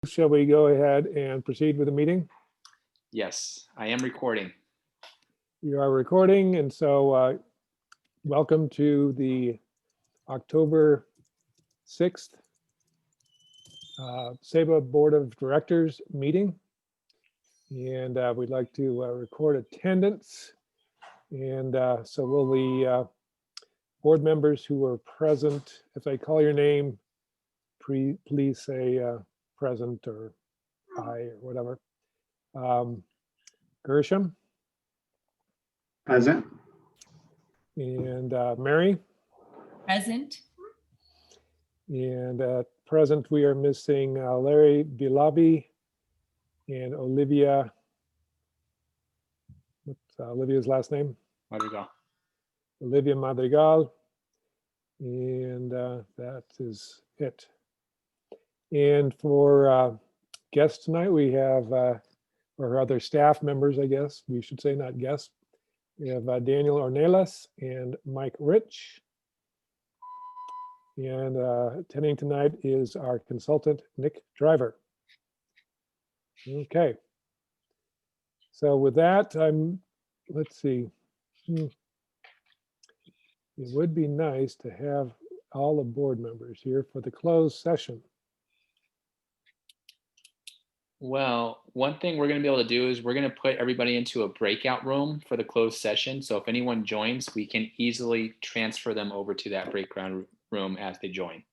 Shall we go ahead and proceed with the meeting? Yes, I am recording. You are recording, and so welcome to the October 6th SEBA Board of Directors meeting. And we'd like to record attendance. And so will the board members who are present, if I call your name, please say present or aye or whatever. Gershom? Present. And Mary? Present. And at present, we are missing Larry Bilabi and Olivia. What's Olivia's last name? Madrigal. Olivia Madrigal. And that is it. And for guests tonight, we have, or other staff members, I guess, we should say, not guests. We have Daniel Ornelas and Mike Rich. And attending tonight is our consultant, Nick Driver. Okay. So with that, let's see. It would be nice to have all the board members here for the closed session. Well, one thing we're going to be able to do is we're going to put everybody into a breakout room for the closed session. So if anyone joins, we can easily transfer them over to that breakout room as they join.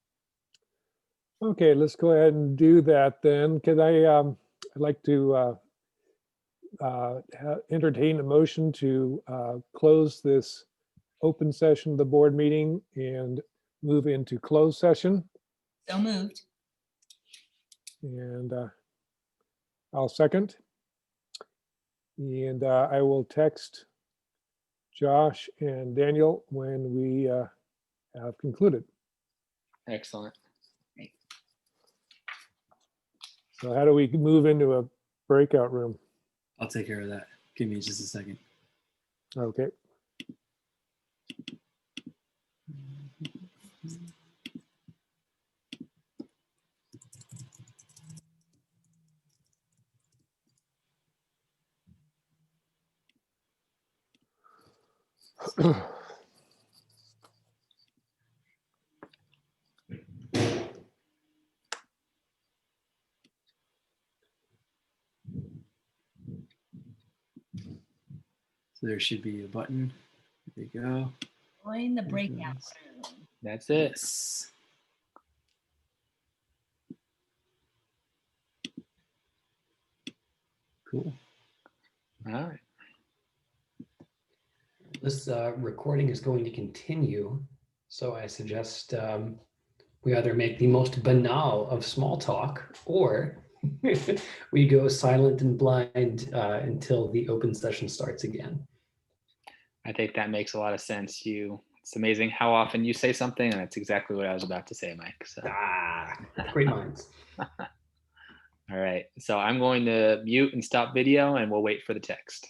Okay, let's go ahead and do that then. Could I'd like to entertain a motion to close this open session of the board meeting and move into closed session. So moved. And I'll second. And I will text Josh and Daniel when we have concluded. Excellent. So how do we move into a breakout room? I'll take care of that. Give me just a second. Okay. So there should be a button. There you go. Join the breakout room. That's it. Yes. Cool. All right. This recording is going to continue, so I suggest we either make the most banal of small talk, or we go silent and blind until the open session starts again. I think that makes a lot of sense. It's amazing how often you say something, and that's exactly what I was about to say, Mike. So. Great minds. All right. So I'm going to mute and stop video, and we'll wait for the text.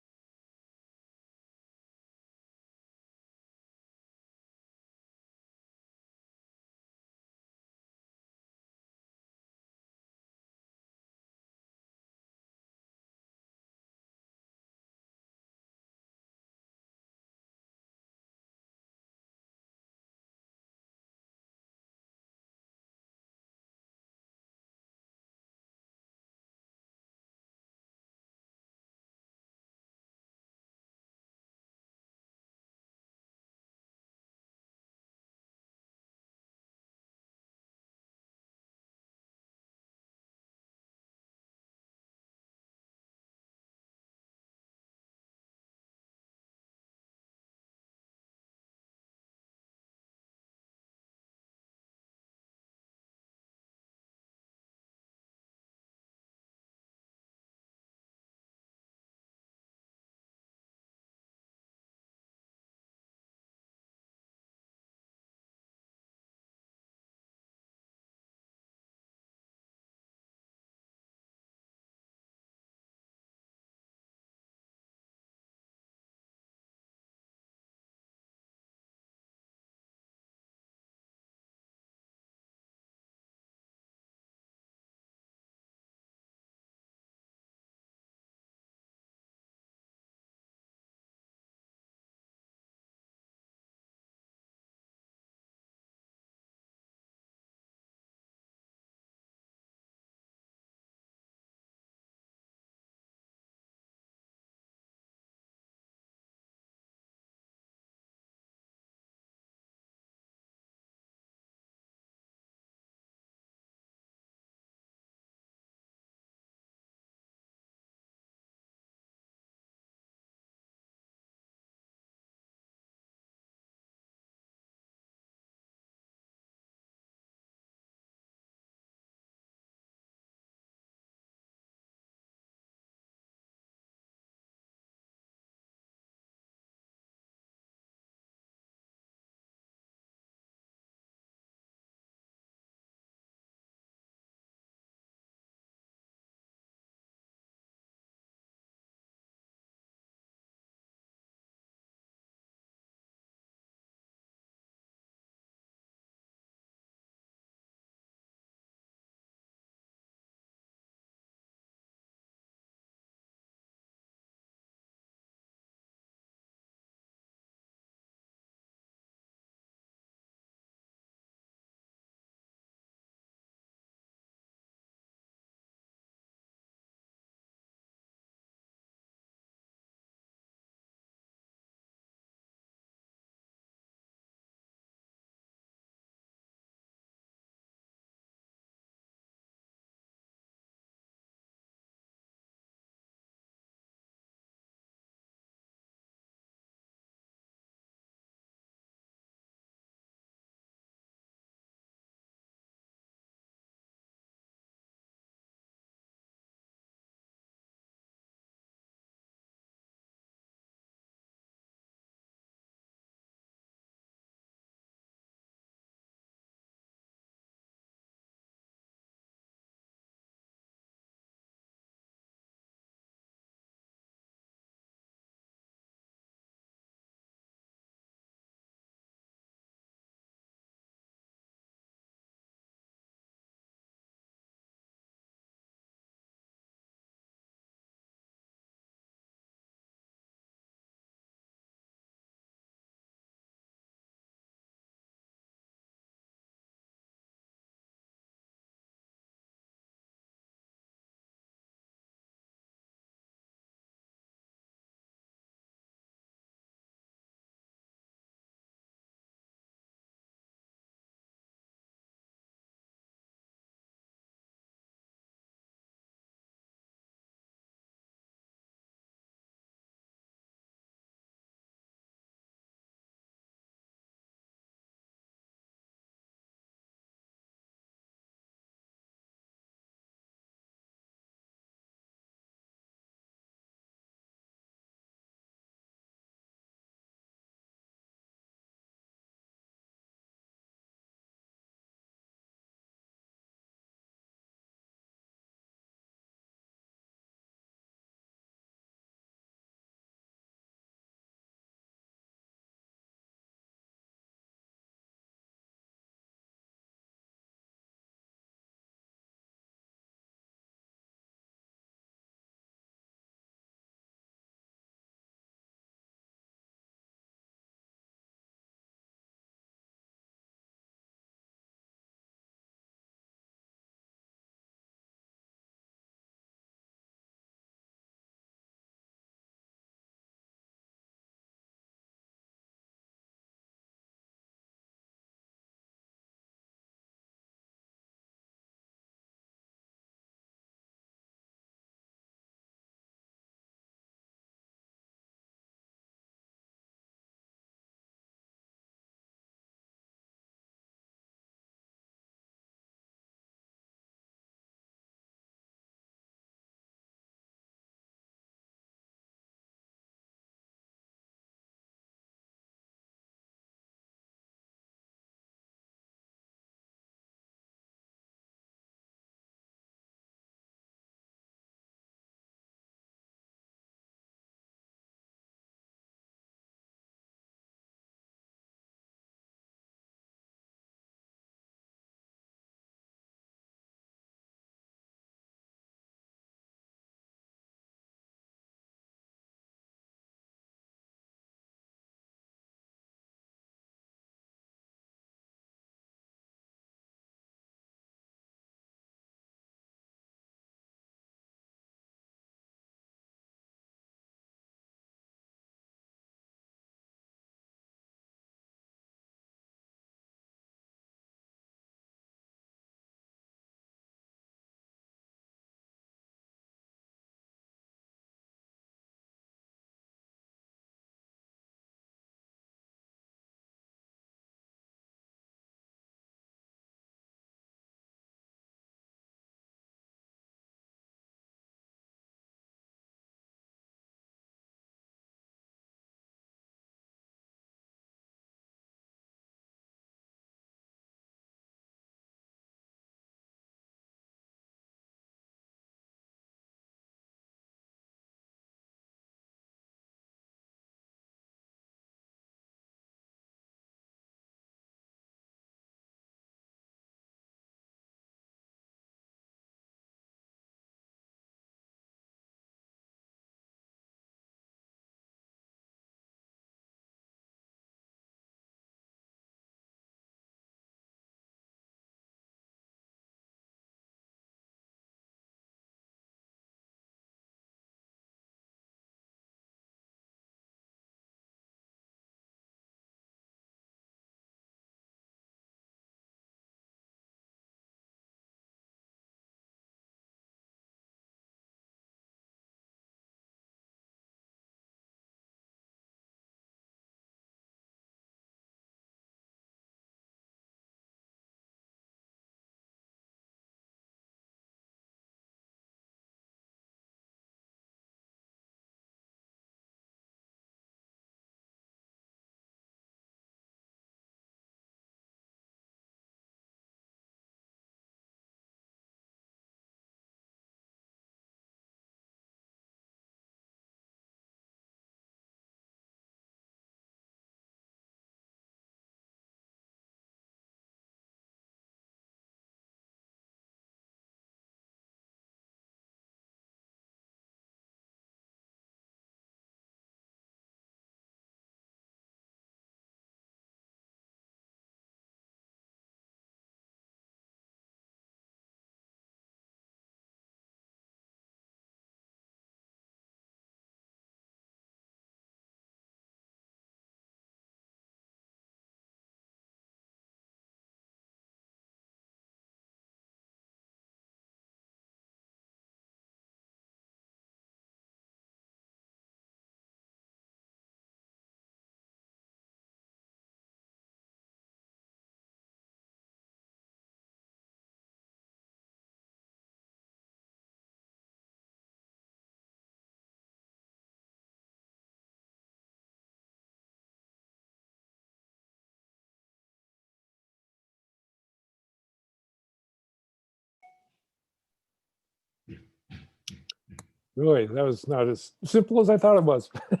Really, that was not as simple as I thought it was. Is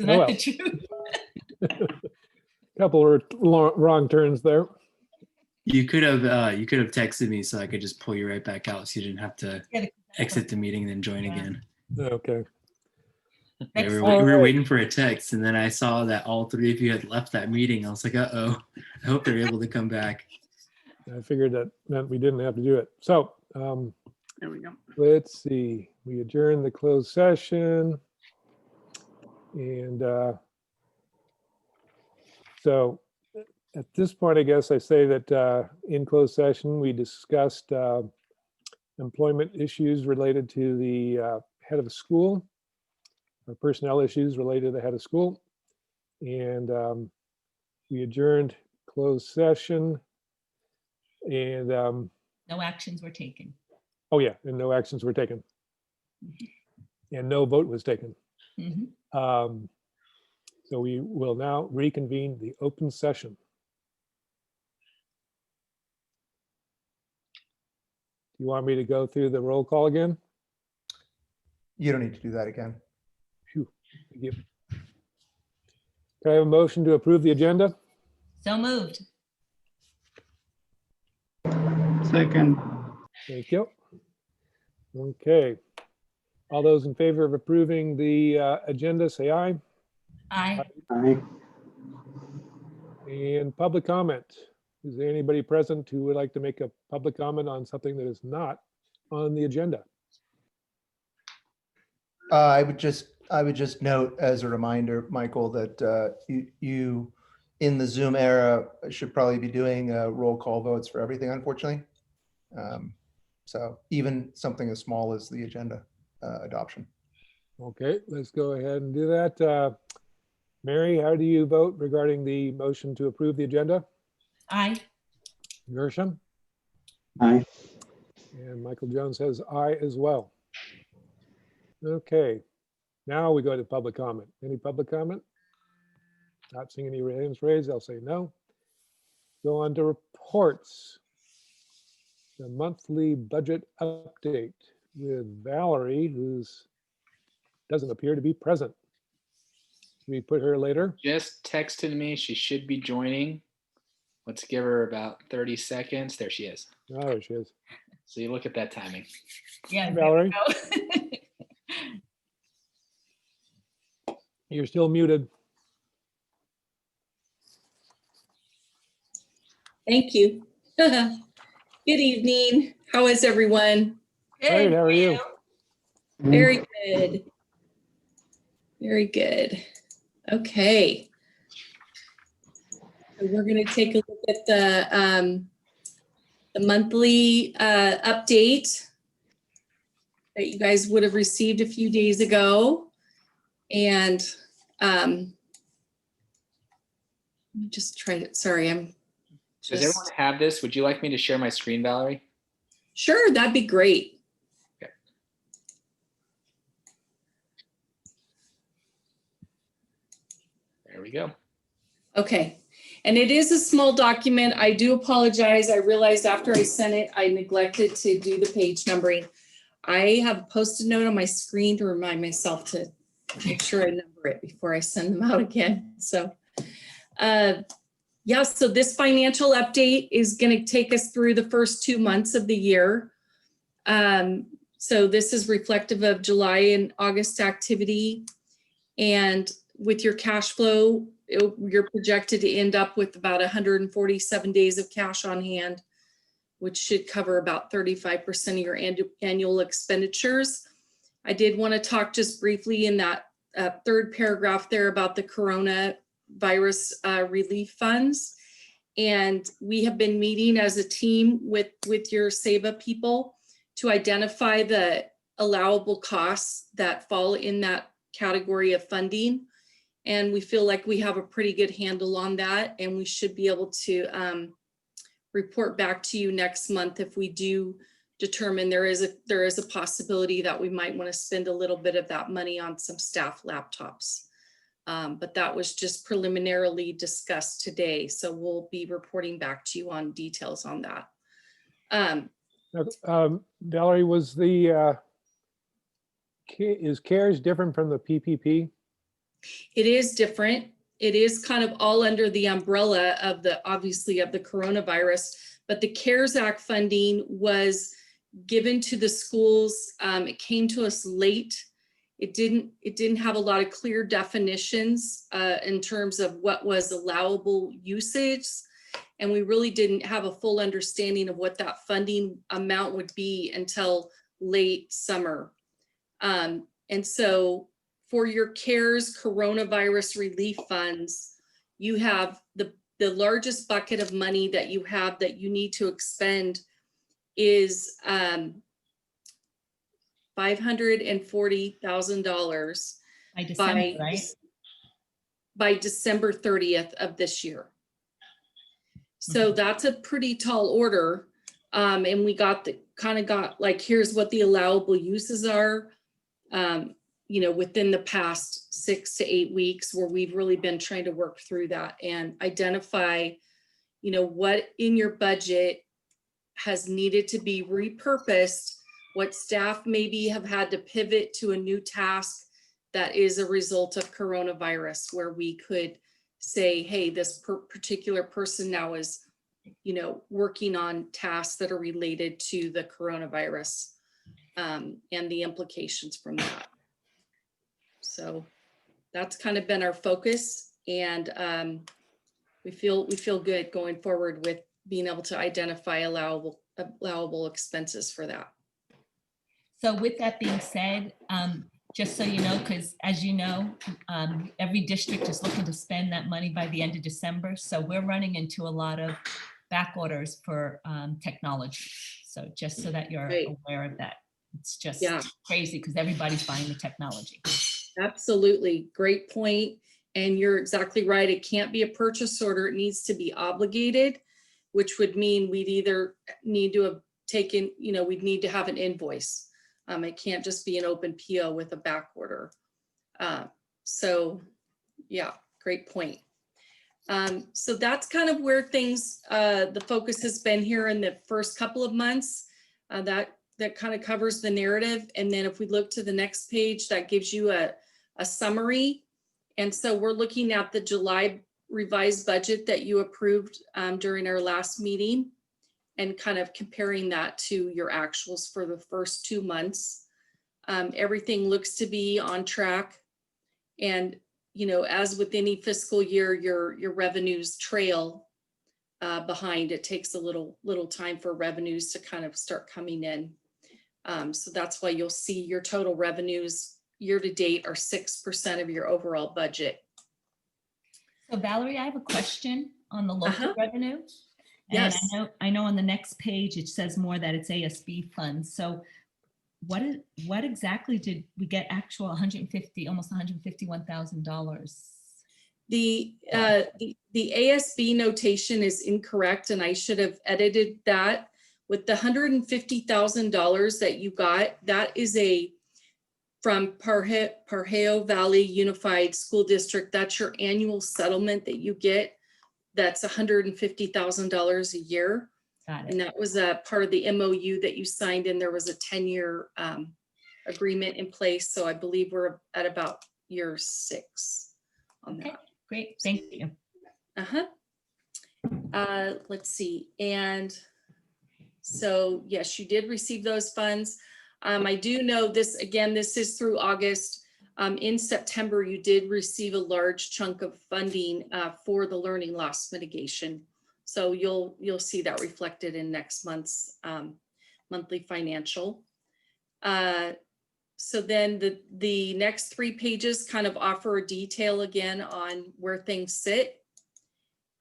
Oh, that well. the truth? Couple of wrong turns there. You could have texted me so I could just pull you right back out so you didn't have to Yeah, exit the meeting and then join Yeah. again. Okay. Yeah, Next we time. were Alright. waiting for a text, and then I saw that all three of you had left that meeting. I was like, uh-oh, I hope they're able to come back. I figured that meant we didn't have to do it. So There we go. let's see. We adjourned the closed session. And so at this point, I guess I say that in closed session, we discussed employment issues related to the head of the school, or personnel issues related to the head of school. And we adjourned closed session. And No actions were taken. oh yeah, and no actions were taken. And no vote was taken. Mhm. So we will now reconvene the open session. Do you want me to go through the roll call again? You don't need to do that again. Phew, thank you. Can I have a motion to approve the agenda? So moved. Second, Thank you. Okay. All those in favor of approving the agenda, say aye. Aye. aye. And public comment. Is there anybody present who would like to make a public comment on something that is not on the agenda? I would just note as a reminder, Michael, that you in the Zoom era should probably be doing roll call votes for everything, unfortunately. So even something as small as the agenda adoption. Okay, let's go ahead and do that. Mary, how do you vote regarding the motion to approve the agenda? Aye. Gershon? Aye. And Michael Jones says aye as well. Okay, now we go to public comment. Any public comment? Not seeing any hands raised, I'll say no. Go on to reports. The monthly budget update with Valerie, who's doesn't appear to be present. We put her later. Just texted me. She should be joining. Let's give her about 30 seconds. There she is. Oh, there she is. So you look at that timing. Yeah. Valerie, there we go. you're still muted. Thank you. Good evening. How is everyone? Great, Good. how are you? Very good. Very good. Okay. So we're going to take a look at the monthly update that you guys would have received a few days ago. And let me just try to, sorry, I'm Does just, everyone have this? Would you like me to share my screen, Valerie? sure, that'd be great. There we go. Okay, and it is a small document. I do apologize. I realized after I sent it, I neglected to do the page numbering. I have a Post-it note on my screen to remind myself to make sure I number it before I send them out again. So, yeah, so this financial update is going to take us through the first 2 months of the year. So this is reflective of July and August activity. And with your cash flow, you're projected to end up with about 147 days of cash on hand, which should cover about 35% of your annual expenditures. I did want to talk just briefly in that third paragraph there about the coronavirus relief funds. And we have been meeting as a team with your SEVA people to identify the allowable costs that fall in that category of funding. And we feel like we have a pretty good handle on that, and we should be able to report back to you next month if we do determine there is a possibility that we might want to spend a little bit of that money on some staff laptops. But that was just preliminarily discussed today, so we'll be reporting back to you on details on that. Valerie, was the is CARES different from the PPP? It is different. It is kind of all under the umbrella of obviously of the coronavirus, but the CARES Act funding was given to the schools. It came to us late. It didn't have a lot of clear definitions in terms of what was allowable usage. And we really didn't have a full understanding of what that funding amount would be until late summer. And so for your CARES coronavirus relief funds, you have the largest bucket of money that you have that you need to expend is $540,000 By December, right? by December 30th of this year. So that's a pretty tall order. And we got like, here's what the allowable uses are, within the past 6 to 8 weeks, where we've really been trying to work through that and identify, what in your budget has needed to be repurposed, what staff maybe have had to pivot to a new task that is a result of coronavirus, where we could say, hey, this particular person now is, working on tasks that are related to the coronavirus and the implications from that. So that's kind of been our focus, and we feel good going forward with being able to identify allowable expenses for that. So with that being said, just so you know, because as you know, every district is looking to spend that money by the end of December. So we're running into a lot of back orders for technology. So just so that you're Right. aware of that. It's just Yeah. crazy because everybody's buying the technology. Absolutely. Great point. And you're exactly right. It can't be a purchase order. It needs to be obligated, which would mean we'd either need to have taken, we'd need to have an invoice. It can't just be an open PO with a back order. So yeah, great point. So that's kind of where things, the focus has been here in the first couple of months. That kind of covers the narrative. And then if we look to the next page, that gives you a summary. And so we're looking at the July revised budget that you approved during our last meeting, and kind of comparing that to your actuals for the first 2 months. Everything looks to be on track. And, as with any fiscal year, your revenues trail behind. It takes a little time for revenues to kind of start coming in. So that's why you'll see your total revenues year to date are 6% of your overall budget. So Valerie, I have a question on the local revenue. And Yes. I know on the next page, it says more that it's ASB funds. So what exactly did we get actual almost $151,000? The ASB notation is incorrect, and I should have edited that. With the $150,000 that you got, that is from Parheo Valley Unified School District. That's your annual settlement that you get. That's $150,000 a year. Got it. And that was a part of the MOU that you signed, and there was a 10-year agreement in place. So I believe we're at about year 6 on Okay. that. Great, thank you. Let's see. And so, yes, you did receive those funds. I do know this, again, this is through August. In September, you did receive a large chunk of funding for the learning loss mitigation. So you'll see that reflected in next month's monthly financial. So then the next 3 pages kind of offer a detail again on where things sit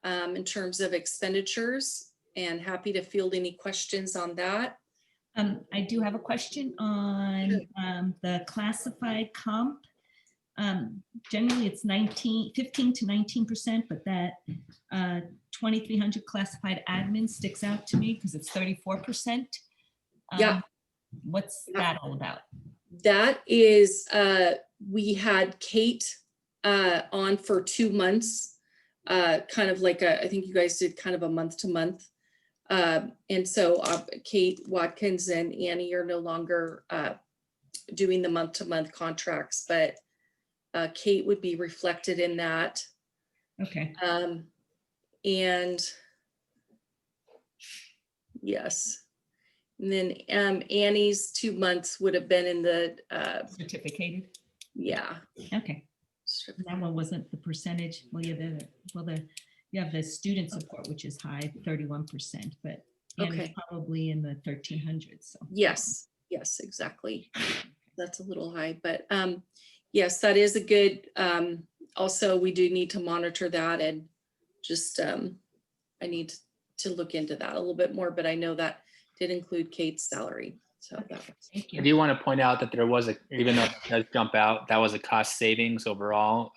in terms of expenditures, and happy to field any questions on that. I do have a question on the classified comp. Generally, it's 15 to 19%, but that 2,300 classified admin sticks out to me because it's 34%. Yeah. What's that all about? That is, we had Kate on for 2 months, kind of like I think you guys did kind of a month to month. And so Kate Watkins and Annie are no longer doing the month-to-month contracts, but Kate would be reflected in that. Okay, And yes. And then Annie's 2 months would have been in the, certificated. yeah. Okay, that one wasn't the percentage. Well, you have the student support, which is high, 31%, but Annie's Okay. probably in the 1300s. So Yes, yes, exactly. That's a little high, but yes, that is a good, also, we do need to monitor that and just, I need to look into that a little bit more, but I know that did include Kate's salary. So that was, thank I you. do want to point out that there was even though it does jump out, that was a cost savings overall.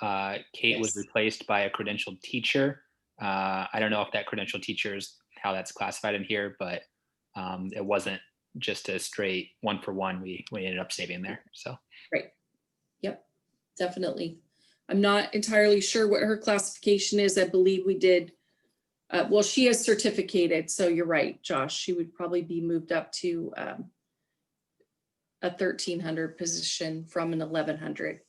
Kate was Yes. replaced by a credentialed teacher. I don't know if that credentialed teacher is how that's classified in here, but it wasn't just a straight 1-for-1. We ended up saving there. So yep, definitely. I'm not entirely sure what her classification is. I believe we did, well, she is certificated, so you're right, Josh. She would probably be moved up to a 1300 position from an 1100.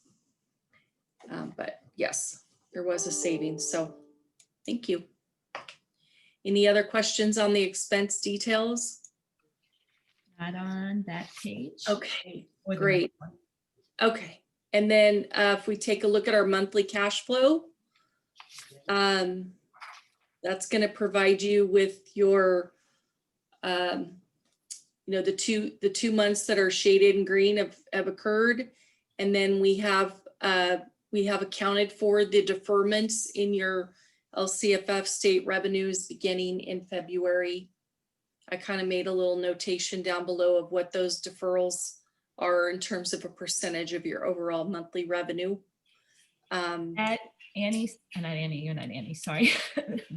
But yes, there was a savings, so thank you. Any other questions on the expense details? Not on that page. Okay, or the great. next one. Okay, and then if we take a look at our monthly cash flow, that's going to provide you with your, the 2 months that are shaded in green have occurred, and then we have accounted for the deferments in your LCFF state revenues beginning in February. I kind of made a little notation down below of what those deferrals are in terms of a percentage of your overall monthly revenue. At Annie's, not Annie, you're not Annie, sorry.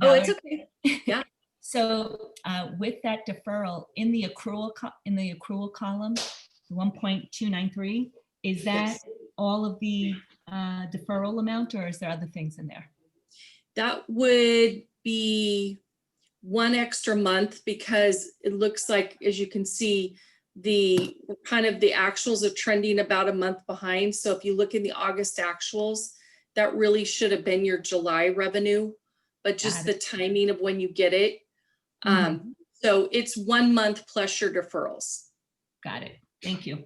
Oh, it's Valerie. okay. So with that deferral in the accrual column, 1.293, is that Yes. all of the deferral amount, or is there other things in there? That would be one extra month because it looks like, as you can see, the actuals are trending about a month behind. So if you look in the August actuals, that really should have been your July revenue, but just Got the timing of when you get it. So it's 1 month plus your deferrals. Got it. Thank you.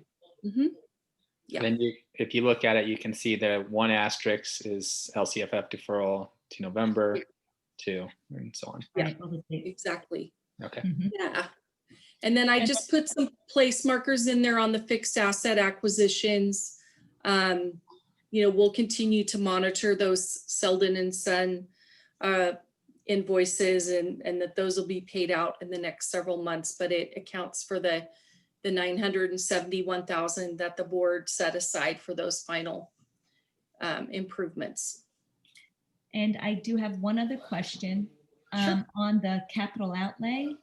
Yeah. then if you look at it, you can see the one asterisk is LCFF deferral to November to, and so on. Yeah. Right, all the dates. Exactly. Okay. Mhm. Yeah. And then I just put some place markers in there on the fixed asset acquisitions. We'll continue to monitor those Selden and Son invoices and that those will be paid out in the next several months, but it accounts for the 971,000 that the board set aside for those final improvements. And I do have one other question Sure. on the capital outlay.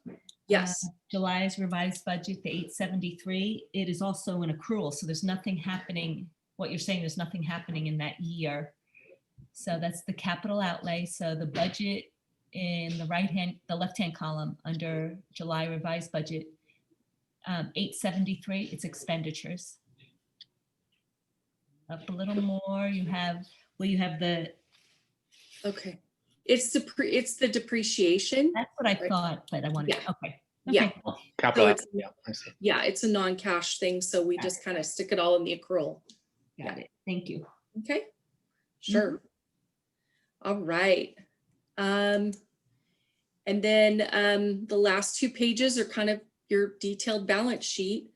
Yes. July's revised budget, the 873, it is also an accrual. So there's nothing happening. What you're saying, there's nothing happening in that year. So that's the capital outlay. So the budget in the left-hand column under July revised budget, 873, it's expenditures. Up a little more, you have the, Okay. It's the depreciation. that's what I Right. thought, but I wanted, Yeah. okay. Yeah. Okay, cool. Capital, So it's- yeah, I see. Yeah, it's a non-cash thing, so we just kind of stick it all in the accrual. Got it. Thank you. Okay, sure. All right. And then the last 2 pages are kind of your detailed balance sheet.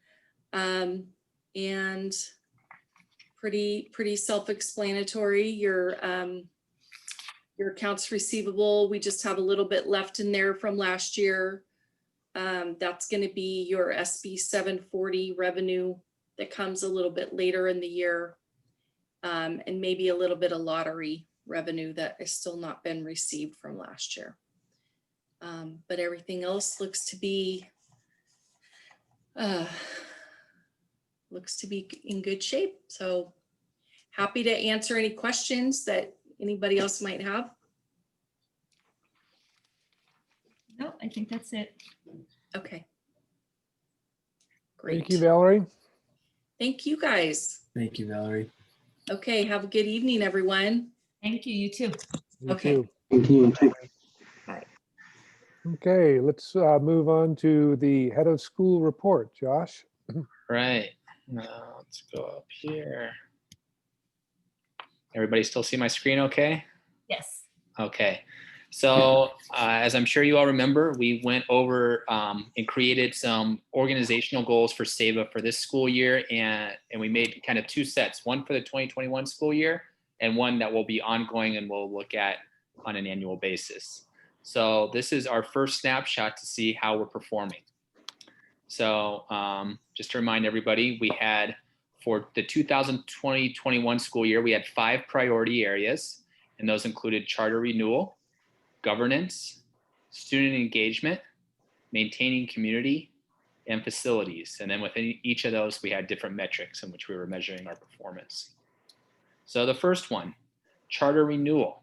And pretty self-explanatory. Your accounts receivable, we just have a little bit left in there from last year. That's going to be your SB 740 revenue that comes a little bit later in the year. And maybe a little bit of lottery revenue that has still not been received from last year. But everything else looks to be in good shape. So happy to answer any questions that anybody else might have. No, I think that's it. Okay. Great. Thank you, Valerie. Thank you, guys. Thank you, Valerie. Okay, have a good evening, everyone. Thank you, you too. You Okay. too. Thank you. Okay, let's move on to the head of school report. Josh? Right. Now let's go up here. Everybody still see my screen okay? Yes. Okay. So as I'm sure you all remember, we went over and created some organizational goals for SEBA for this school year. And we made kind of two sets, one for the 2021 school year and one that will be ongoing and we'll look at on an annual basis. So this is our first snapshot to see how we're performing. So just to remind everybody, we had for the 2020-21 school year, we had 5 priority areas, and those included charter renewal, governance, student engagement, maintaining community, and facilities. And then within each of those, we had different metrics in which we were measuring our performance. So the first one, charter renewal.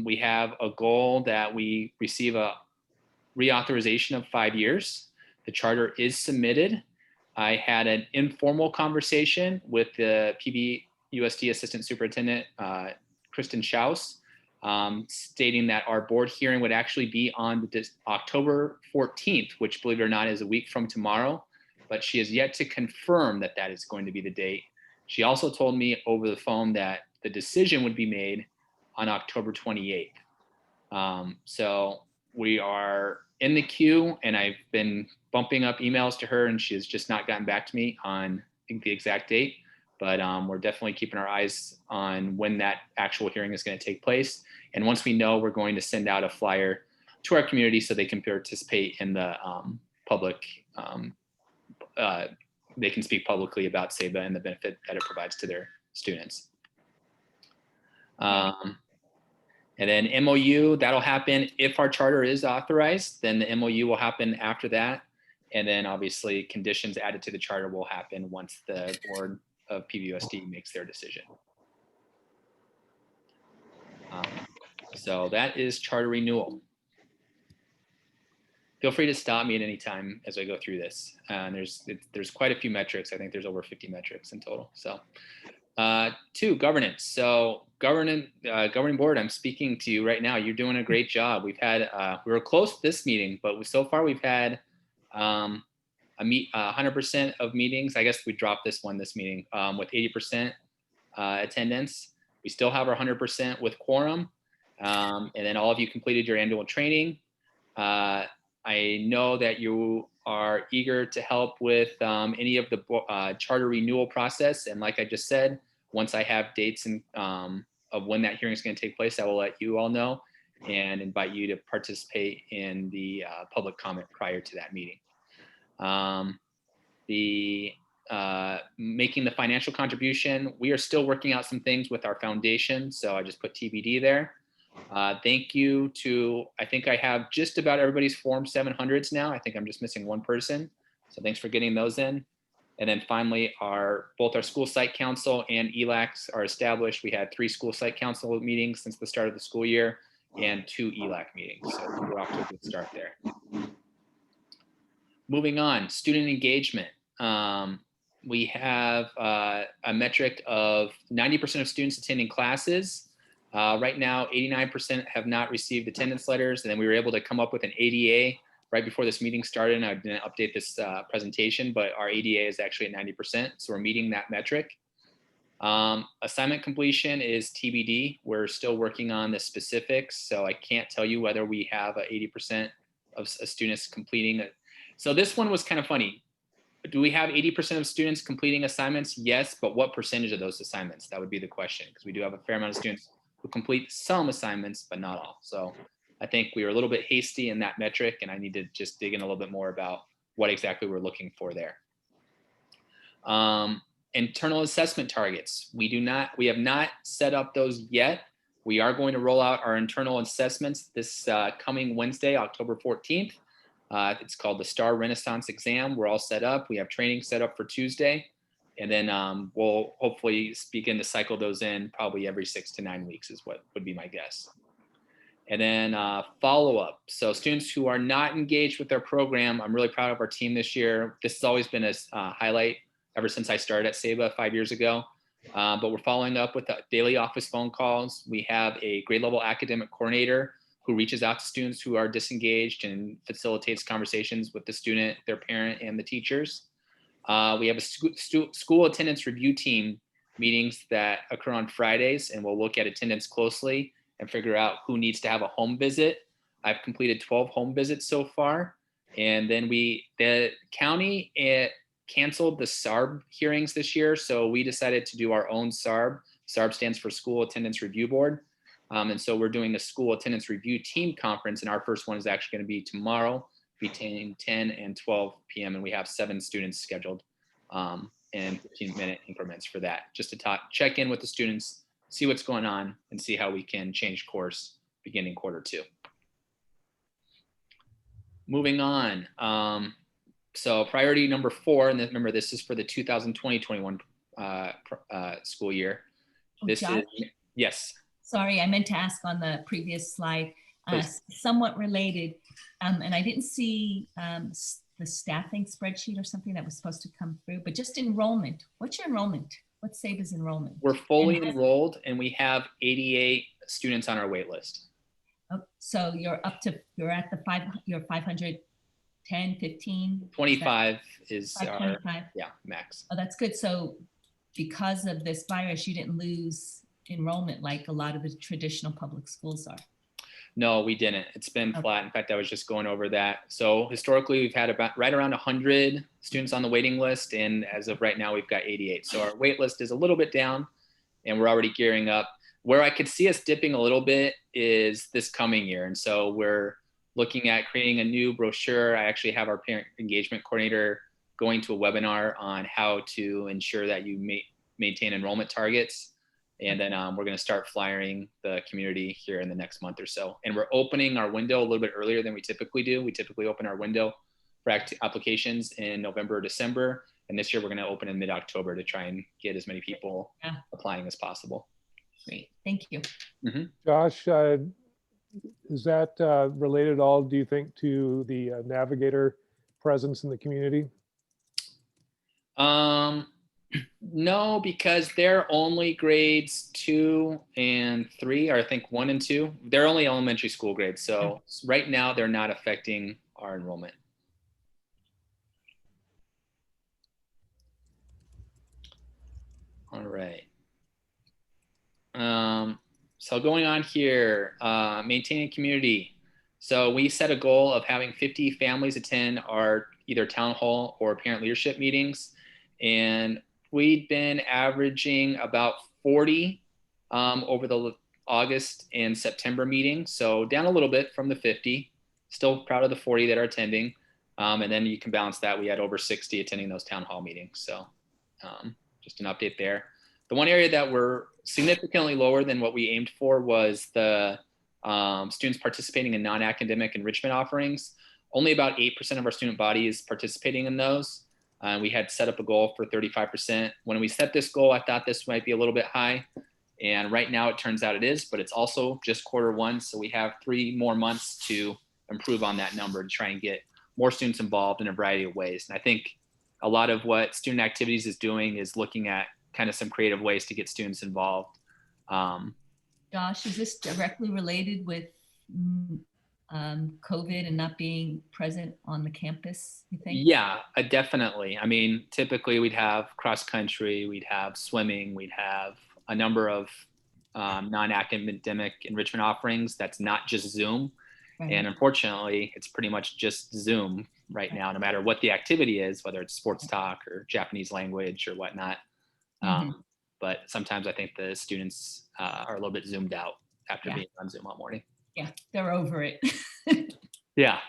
We have a goal that we receive a reauthorization of 5 years. The charter is submitted. I had an informal conversation with the PBUSD Assistant Superintendent, Kristen Schaus, stating that our board hearing would actually be on October 14th, which, believe it or not, is a week from tomorrow, but she has yet to confirm that that is going to be the date. She also told me over the phone that the decision would be made on October 28th. So we are in the queue, and I've been bumping up emails to her, and she has just not gotten back to me on the exact date. But we're definitely keeping our eyes on when that actual hearing is going to take place. And once we know, we're going to send out a flyer to our community so they can participate in the public. They can speak publicly about SEBA and the benefit that it provides to their students. And then MOU, that'll happen if our charter is authorized, then the MOU will happen after that. And then obviously conditions added to the charter will happen once the board of PBUSD makes their decision. So that is charter renewal. Feel free to stop me at any time as I go through this. There's quite a few metrics. I think there's over 50 metrics in total. So 2, governance. So governing board, I'm speaking to you right now. You're doing a great job. We've had, we were close to this meeting, but so far we've had 100% of meetings. I guess we dropped this meeting with 80% attendance. We still have our 100% with quorum. And then all of you completed your annual training. I know that you are eager to help with any of the charter renewal process. And like I just said, once I have dates and of when that hearing is going to take place, I will let you all know and invite you to participate in the public comment prior to that meeting. Making the financial contribution, we are still working out some things with our foundation. So I just put TBD there. Thank you to, I think I have just about everybody's Form 700s now. I think I'm just missing one person. So thanks for getting those in. And then finally, both our school site council and ELACs are established. We had 3 school site council meetings since the start of the school year and 2 ELAC meetings. So we're off to a good start there. Moving on, student engagement. We have a metric of 90% of students attending classes. Right now, 89% have not received attendance letters. And then we were able to come up with an ADA right before this meeting started. And I didn't update this presentation, but our ADA is actually at 90%. So we're meeting that metric. Assignment completion is TBD. We're still working on the specifics. So I can't tell you whether we have 80% of students completing it. So this one was kind of funny. Do we have 80% of students completing assignments? Yes, but what percentage of those assignments? That would be the question, because we do have a fair amount of students who complete some assignments, but not all. So I think we were a little bit hasty in that metric, and I need to just dig in a little bit more about what exactly we're looking for there. Internal assessment targets. We have not set up those yet. We are going to roll out our internal assessments this coming Wednesday, October 14th. It's called the STAR Renaissance exam. We're all set up. We have training set up for Tuesday. And then we'll hopefully begin to cycle those in probably every 6 to 9 weeks is what would be my guess. And then follow-up. So students who are not engaged with their program, I'm really proud of our team this year. This has always been a highlight ever since I started at SEBA 5 years ago. But we're following up with daily office phone calls. We have a grade level academic coordinator who reaches out to students who are disengaged and facilitates conversations with the student, their parent, and the teachers. We have a school attendance review team meetings that occur on Fridays, and we'll look at attendance closely and figure out who needs to have a home visit. I've completed 12 home visits so far. And then the county canceled the SARB hearings this year. So we decided to do our own SARB. SARB stands for School Attendance Review Board. And so we're doing a school attendance review team conference, and our first one is actually going to be tomorrow between 10 and 12 p.m. And we have 7 students scheduled in 15-minute increments for that, just to check in with the students, see what's going on, and see how we can change course beginning Q2. Moving on. So priority number 4, and remember this is for the 2020-21 school year. Oh, This Josh? is, yes. Sorry, I meant to ask on the previous slide, Please. somewhat related, and I didn't see the staffing spreadsheet or something that was supposed to come through, but just enrollment. What's your enrollment? What's SEBA's enrollment? We're fully And- enrolled, and we have 88 students on our wait list. Oh, so you're at you're 510, 15? 25 is our 525? max. Oh, that's good. So because of this virus, you didn't lose enrollment like a lot of the traditional public schools are. No, we didn't. It's been Okay. flat. In fact, I was just going over that. So historically, we've had about right around 100 students on the waiting list, and as of right now, we've got 88. So our wait list is a little bit down, and we're already gearing up. Where I could see us dipping a little bit is this coming year, and so we're looking at creating a new brochure. I actually have our parent engagement coordinator going to a webinar on how to ensure that you maintain enrollment targets. And then we're going to start flyering the community here in the next month or so. And we're opening our window a little bit earlier than we typically do. We typically open our window for applications in November or December. And this year we're going to open in mid-October to try and get as many people Yeah. applying as possible. Great, thank you. Josh, is that related at all, do you think, to the Navigator presence in the community? No, because they're only grades 2 and 3, or I think 1 and 2. They're only elementary school grades. So right now they're not affecting our enrollment. All right. So going on here, maintaining community. So we set a goal of having 50 families attend our either town hall or parent leadership meetings. And we'd been averaging about 40 over the August and September meetings. So down a little bit from the 50, still proud of the 40 that are attending. And then you can balance that. We had over 60 attending those town hall meetings. So just an update there. The one area that we're significantly lower than what we aimed for was the students participating in non-academic enrichment offerings. Only about 8% of our student body is participating in those. We had set up a goal for 35%. When we set this goal, I thought this might be a little bit high. And right now it turns out it is, but it's also just Q1. So we have 3 more months to improve on that number to try and get more students involved in a variety of ways. And I think a lot of what Student Activities is doing is looking at kind of some creative ways to get students involved. Josh, is this directly related with COVID and not being present on the campus, you think? Yeah, definitely. I mean, typically we'd have cross country, we'd have swimming, we'd have a number of non-academic enrichment offerings that's not just Zoom. Right. And unfortunately, it's pretty much just Zoom right now, no matter what the activity is, whether it's sports talk or Japanese language or whatnot. But sometimes I think the students are a little bit zoomed out after being on Zoom all morning. Yeah, they're over it. Yeah.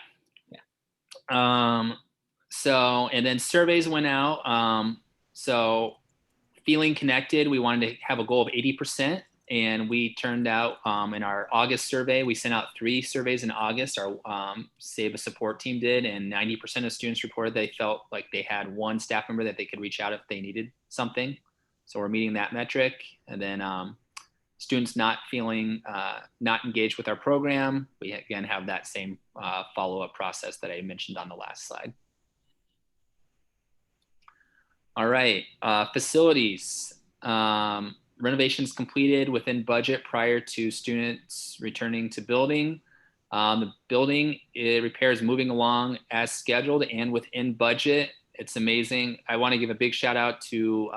So, and then surveys went out. So feeling connected, we wanted to have a goal of 80%. And we turned out in our August survey, we sent out 3 surveys in August. Our SEBA support team did, and 90% of students reported they felt like they had one staff member that they could reach out if they needed something. So we're meeting that metric. And then students not feeling not engaged with our program, we again have that same follow-up process that I mentioned on the last slide. All right, facilities. Renovations completed within budget prior to students returning to building. The building repair is moving along as scheduled and within budget. It's amazing. I want to give a big shout out to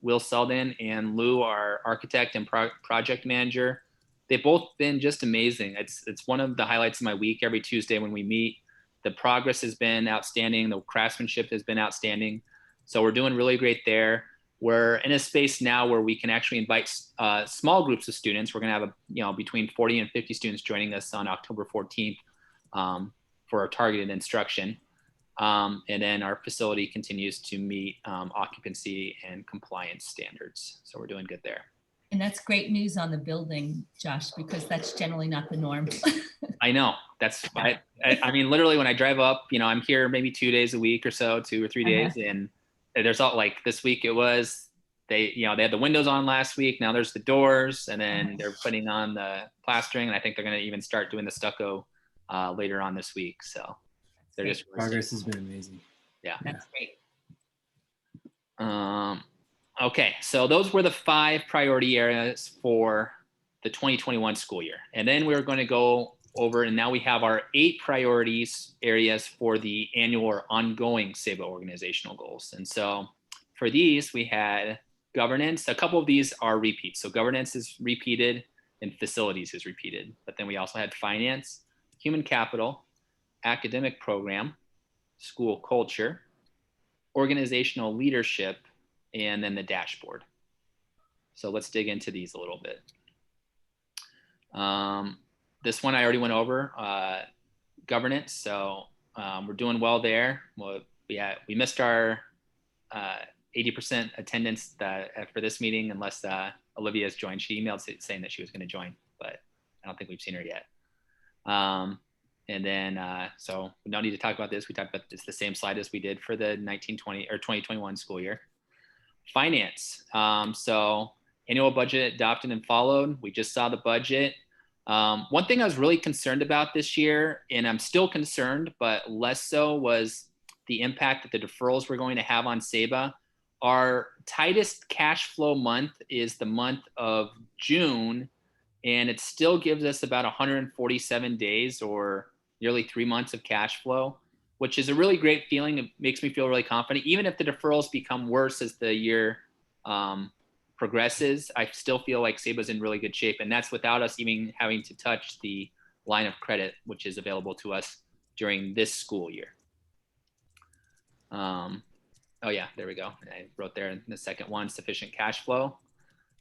Will Selden and Lou, our architect and project manager. They've both been just amazing. It's one of the highlights of my week every Tuesday when we meet. The progress has been outstanding. The craftsmanship has been outstanding. So we're doing really great there. We're in a space now where we can actually invite small groups of students. We're going to have between 40 and 50 students joining us on October 14th for our targeted instruction. And then our facility continues to meet occupancy and compliance standards. So we're doing good there. And that's great news on the building, Josh, because that's generally not the norm. I know. That's I mean, literally when I drive up, I'm here maybe 2 days a week or so, 2 or 3 days. And there's all like this week it was, they had the windows on last week. Now there's the doors, and then they're putting on the plastering. And I think they're going to even start doing the stucco later on this week. So they're just really Progress has been amazing. Yeah. That's great. Okay, so those were the 5 priority areas for the 2021 school year. And then we're going to go over, and now we have our 8 priorities areas for the annual or ongoing SEBA organizational goals. And so for these, we had governance. A couple of these are repeats. So governance is repeated and facilities is repeated. But then we also had finance, human capital, academic program, school culture, organizational leadership, and then the dashboard. So let's dig into these a little bit. This one I already went over, governance. So we're doing well there. Well, we missed our 80% attendance for this meeting, unless Olivia has joined. She emailed saying that she was going to join, but I don't think we've seen her yet. And then, so we don't need to talk about this. We talked about this, the same slide as we did for the 1920 or 2021 school year. Finance. So annual budget adopted and followed. We just saw the budget. One thing I was really concerned about this year, and I'm still concerned, but less so, was the impact that the deferrals were going to have on SEBA. Our tightest cash flow month is the month of June, and it still gives us about 147 days or nearly 3 months of cash flow, which is a really great feeling. It makes me feel really confident. Even if the deferrals become worse as the year progresses, I still feel like SEBA's in really good shape. And that's without us even having to touch the line of credit, which is available to us during this school year. Oh yeah, there we go. I wrote there in the second one, sufficient cash flow.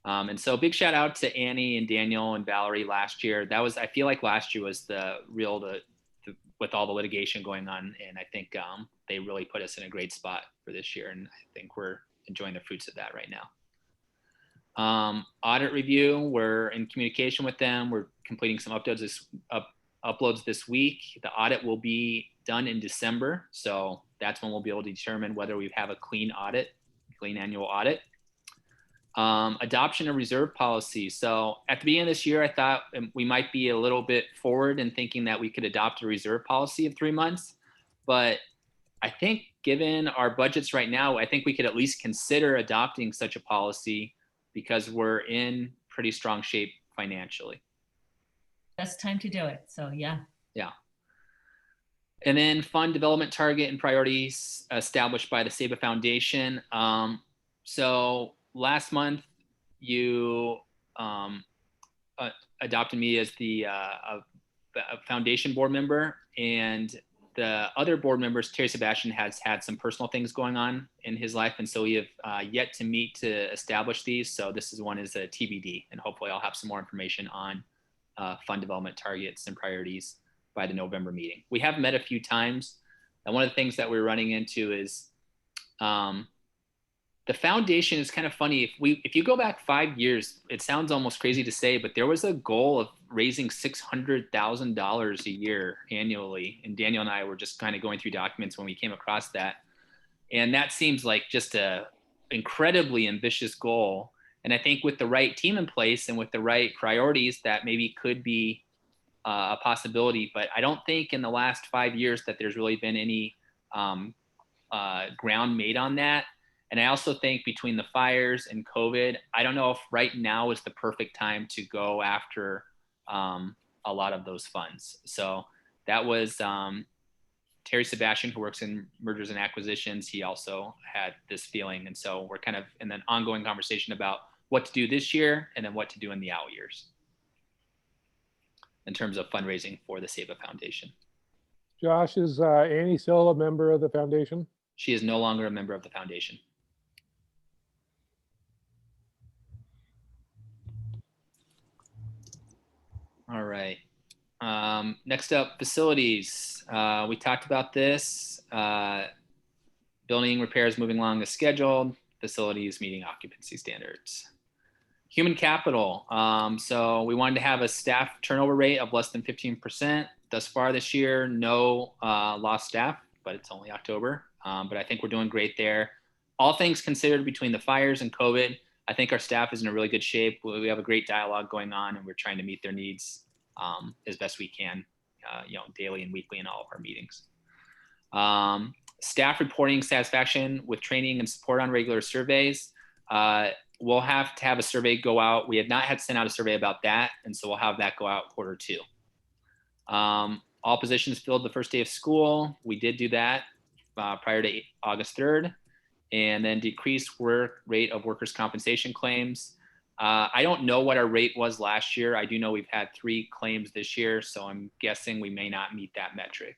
And so big shout out to Annie and Daniel and Valerie last year. I feel like last year was the real, with all the litigation going on. And I think they really put us in a great spot for this year. And I think we're enjoying the fruits of that right now. Audit review, we're in communication with them. We're completing some uploads this week. The audit will be done in December. So that's when we'll be able to determine whether we have a clean annual audit. Adoption of reserve policy. So at the beginning of this year, I thought we might be a little bit forward in thinking that we could adopt a reserve policy of 3 months. But I think given our budgets right now, I think we could at least consider adopting such a policy because we're in pretty strong shape financially. Best time to do it. So yeah. Yeah. And then fund development target and priorities established by the SEBA Foundation. So last month, you adopted me as the foundation board member, and the other board members, Terry Sebastian, has had some personal things going on in his life, and so we have yet to meet to establish these. So this one is a TBD, and hopefully I'll have some more information on fund development targets and priorities by the November meeting. We have met a few times, and one of the things that we're running into is the foundation is kind of funny. If you go back 5 years, it sounds almost crazy to say, but there was a goal of raising $600,000 a year annually. And Daniel and I were just kind of going through documents when we came across that. And that seems like just a incredibly ambitious goal. And I think with the right team in place and with the right priorities, that maybe could be a possibility. But I don't think in the last 5 years that there's really been any ground made on that. And I also think between the fires and COVID, I don't know if right now is the perfect time to go after a lot of those funds. So that was Terry Sebastian, who works in mergers and acquisitions. He also had this feeling. And so we're kind of in an ongoing conversation about what to do this year and then what to do in the out years in terms of fundraising for the SEVA Foundation. Josh, is Annie still a member of the foundation? She is no longer a member of the foundation. All right. Next up, facilities. We talked about this. Building repairs moving along as scheduled. Facilities meeting occupancy standards. Human capital. So we wanted to have a staff turnover rate of less than 15%. Thus far this year, no lost staff, but it's only October. But I think we're doing great there. All things considered, between the fires and COVID, I think our staff is in a really good shape. We have a great dialogue going on, and we're trying to meet their needs as best we can, daily and weekly in all of our meetings. Staff reporting satisfaction with training and support on regular surveys. We'll have to have a survey go out. We have not had sent out a survey about that, and so we'll have that go out Q2. All positions filled the first day of school. We did do that prior to August 3rd. And then decreased rate of workers' compensation claims. I don't know what our rate was last year. I do know we've had 3 claims this year, so I'm guessing we may not meet that metric.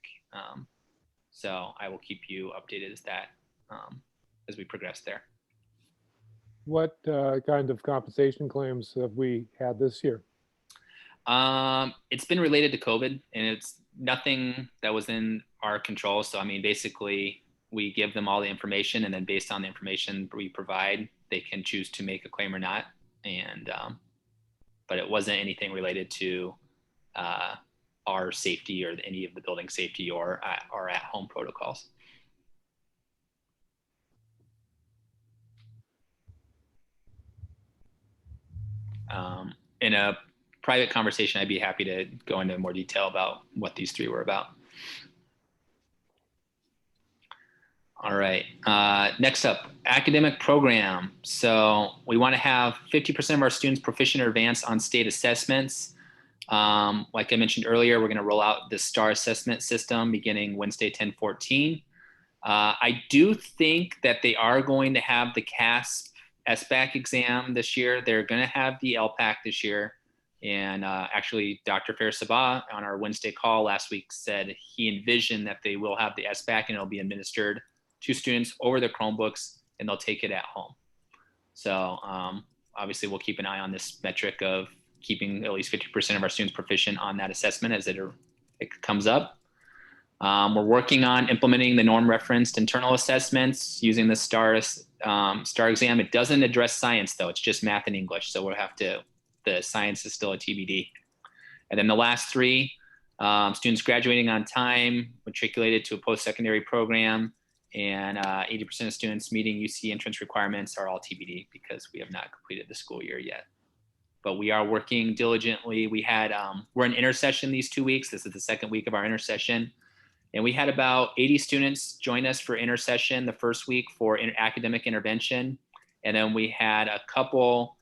So I will keep you updated as we progress there. What kind of compensation claims have we had this year? It's been related to COVID, and it's nothing that was in our control. So I mean, basically, we give them all the information, and then based on the information we provide, they can choose to make a claim or not. And but it wasn't anything related to our safety or any of the building safety or our at-home protocols. In a private conversation, I'd be happy to go into more detail about what these 3 were about. All right, next up, academic program. So we want to have 50% of our students proficient or advanced on state assessments. Like I mentioned earlier, we're going to roll out the STAR assessment system beginning Wednesday, 10/14. I do think that they are going to have the CASP SBAC exam this year. They're going to have the LPAC this year. And actually, Dr. Fair Sabah on our Wednesday call last week said he envisioned that they will have the SBAC and it'll be administered to students over their Chromebooks, and they'll take it at home. So obviously, we'll keep an eye on this metric of keeping at least 50% of our students proficient on that assessment as it comes up. We're working on implementing the norm referenced internal assessments using the STAR exam. It doesn't address science, though. It's just math and English. So we'll have to, the science is still a TBD. And then the last 3, students graduating on time, matriculated to a post-secondary program, and 80% of students meeting UC entrance requirements are all TBD because we have not completed the school year yet. But we are working diligently. We had, we're in intersession these 2 weeks. This is the 2nd week of our intersession. And we had about 80 students join us for intersession the first week for academic intervention. And then we had a couple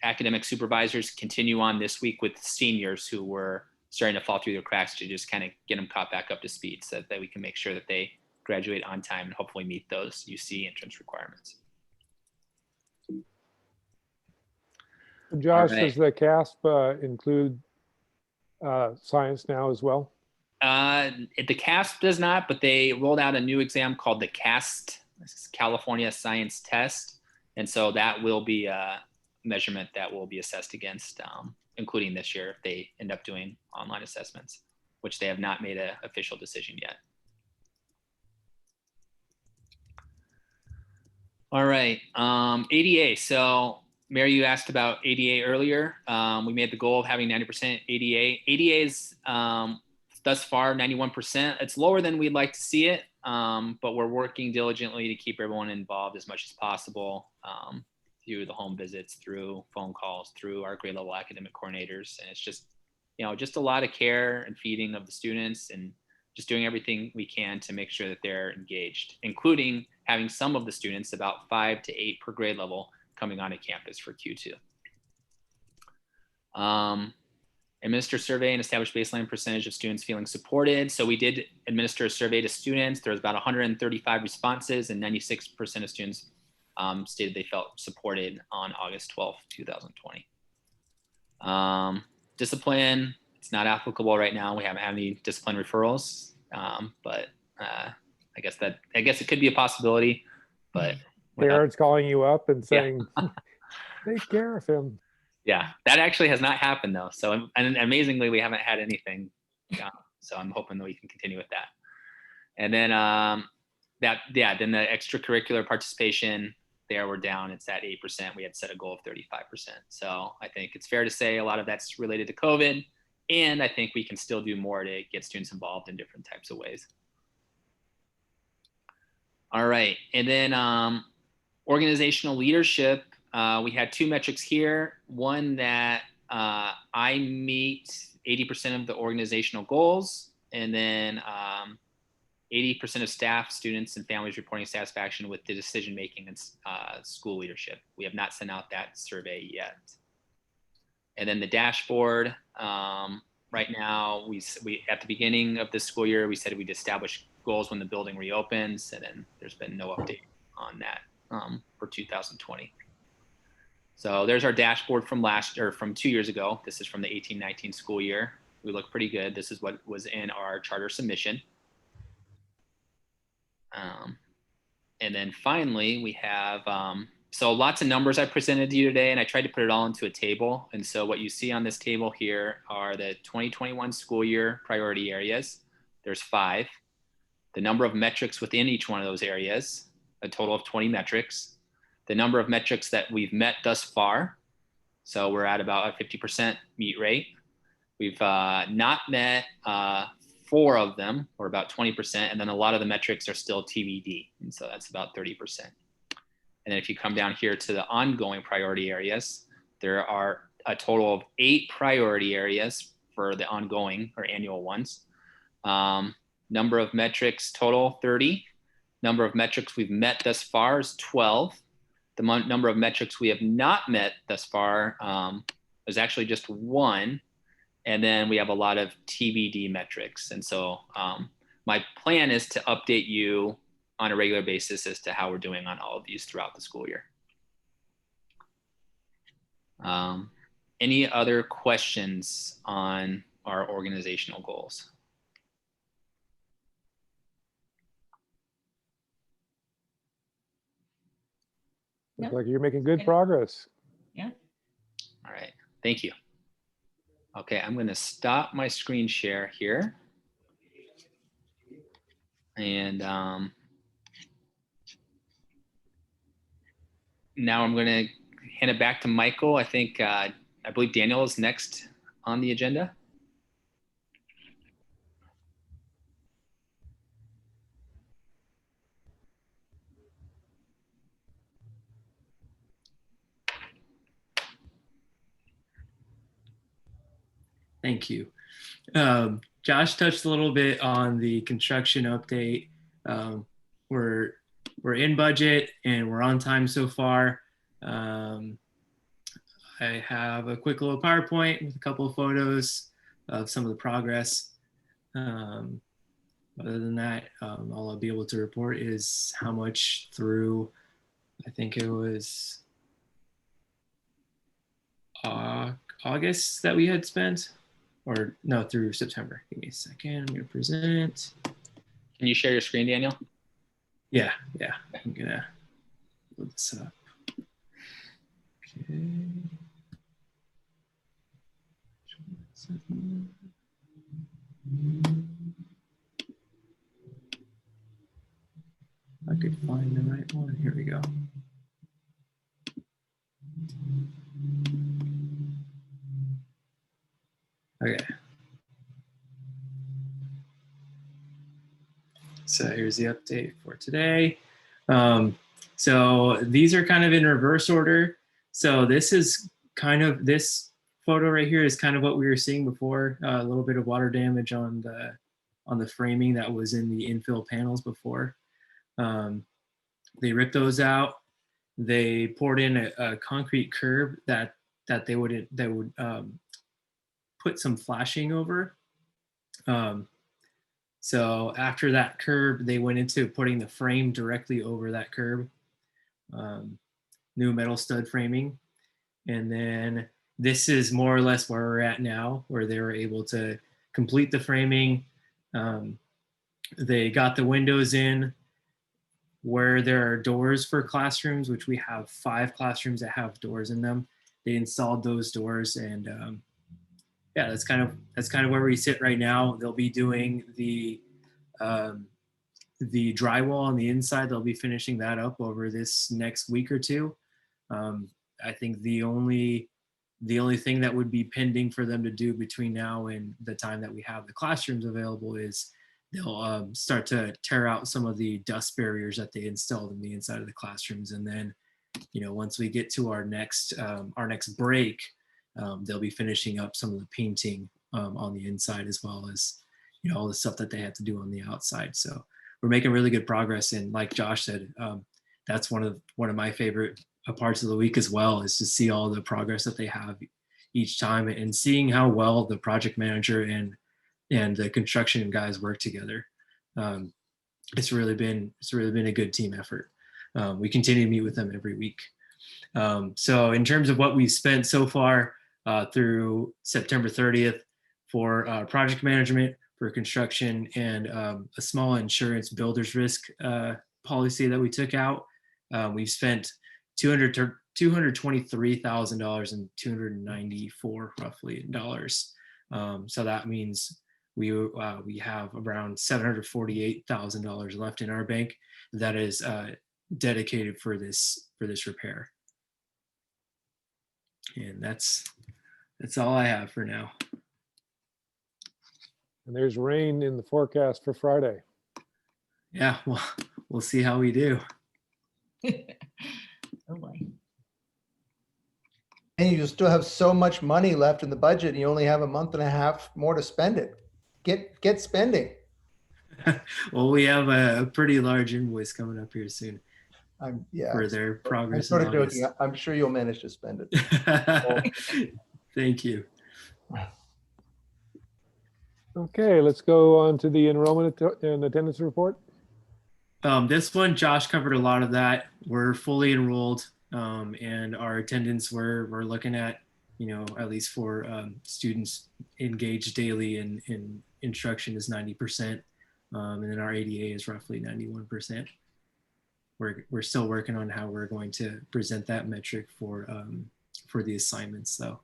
academic supervisors continue on this week with seniors who were starting to fall through the cracks to just kind of get them caught back up to speed so that we can make sure that they graduate on time and hopefully meet those UC entrance requirements. Josh, All right. does the CASP include science now as well? The CASP does not, but they rolled out a new exam called the CAST, California Science Test. And so that will be a measurement that will be assessed against, including this year if they end up doing online assessments, which they have not made an official decision yet. All right, ADA. So Mary, you asked about ADA earlier. We made the goal of having 90% ADA. ADA is thus far 91%. It's lower than we'd like to see it, but we're working diligently to keep everyone involved as much as possible through the home visits, through phone calls, through our grade level academic coordinators. And it's just, just a lot of care and feeding of the students and just doing everything we can to make sure that they're engaged, including having some of the students, about 5 to 8 per grade level, coming onto campus for Q2. Administer survey and establish baseline percentage of students feeling supported. So we did administer a survey to students. There was about 135 responses, and 96% of students stated they felt supported on August 12th, 2020. Discipline, it's not applicable right now. We haven't had any discipline referrals, but I guess it could be a possibility, but Parents calling you up and saying, take care of him. yeah, that actually has not happened though. So, and amazingly, we haven't had anything. So I'm hoping that we can continue with that. And then then the extracurricular participation there, we're down. It's at 8%. We had set a goal of 35%. So I think it's fair to say a lot of that's related to COVID. And I think we can still do more to get students involved in different types of ways. All right. And then organizational leadership. We had 2 metrics here. One that I meet 80% of the organizational goals, and then 80% of staff, students, and families reporting satisfaction with the decision-making and school leadership. We have not sent out that survey yet. And then the dashboard, right now, we at the beginning of this school year, we said we'd establish goals when the building reopens, and then there's been no update on that for 2020. So there's our dashboard from from 2 years ago. This is from the 18-19 school year. We look pretty good. This is what was in our charter submission. And then finally, we have, so lots of numbers I presented to you today, and I tried to put it all into a table. And so what you see on this table here are the 2021 school year priority areas. There's 5. The number of metrics within each one of those areas, a total of 20 metrics. The number of metrics that we've met thus far. So we're at about a 50% meet rate. We've not met 4 of them, or about 20%, and then a lot of the metrics are still TBD, and so that's about 30%. And then if you come down here to the ongoing priority areas, there are a total of 8 priority areas for the ongoing or annual ones. Number of metrics total, 30. Number of metrics we've met thus far is 12. The number of metrics we have not met thus far is actually just 1. And then we have a lot of TBD metrics. And so my plan is to update you on a regular basis as to how we're doing on all of these throughout the school year. Any other questions on our organizational goals? Looks like you're making good progress. Yeah. All right, thank you. Okay, I'm going to stop my screen share here. And now I'm going to hand it back to Michael. I think, I believe Daniel is next on the agenda. Thank you. Josh touched a little bit on the construction update. We're in budget and we're on time so far. I have a quick little PowerPoint with a couple of photos of some of the progress. Other than that, all I'll be able to report is how much through, I think it was August that we had spent. Or no, through September. Give me a second. I'm gonna present. Can you share your screen, Daniel? Yeah. I'm gonna load this up. Okay. I could find the right one. Here we go. Okay. So here's the update for today. So these are kind of in reverse order. So this is kind of, this photo right here is kind of what we were seeing before, a little bit of water damage on the framing that was in the infill panels before. They ripped those out. They poured in a concrete curb that they would put some flashing over. So after that curb, they went into putting the frame directly over that curb, new metal stud framing. And then this is more or less where we're at now, where they were able to complete the framing. They got the windows in where there are doors for classrooms, which we have 5 classrooms that have doors in them. They installed those doors, and yeah, that's kind of where we sit right now. They'll be doing the drywall on the inside. They'll be finishing that up over this next week or two. I think the only thing that would be pending for them to do between now and the time that we have the classrooms available is they'll start to tear out some of the dust barriers that they installed in the inside of the classrooms. And then, once we get to our next break, they'll be finishing up some of the painting on the inside, as well as, all the stuff that they have to do on the outside. So we're making really good progress. And like Josh said, that's one of my favorite parts of the week as well, is to see all the progress that they have each time, and seeing how well the project manager and the construction guys work together. It's really been a good team effort. We continue to meet with them every week. So in terms of what we've spent so far through September 30th for project management, for construction, and a small insurance builder's risk policy that we took out, we've spent $223,000 and $294 roughly dollars. So that means we have around $748,000 left in our bank that is dedicated for this repair. And that's all I have for now. And there's rain in the forecast for Friday. Yeah, well, we'll see how we do. Oh boy. And you still have so much money left in the budget, and you only have a month and a half more to spend it. Get spending. Well, we have a pretty large invoice coming up here soon Yeah. for their I'm progress. sort of in August. joking. I'm sure you'll manage to spend it. Thank you. Okay, let's go on to the enrollment and attendance report. This one, Josh covered a lot of that. We're fully enrolled, and our attendance we're looking at, at least for students engaged daily in instruction is 90%, and then our ADA is roughly 91%. We're still working on how we're going to present that metric for the assignments, though.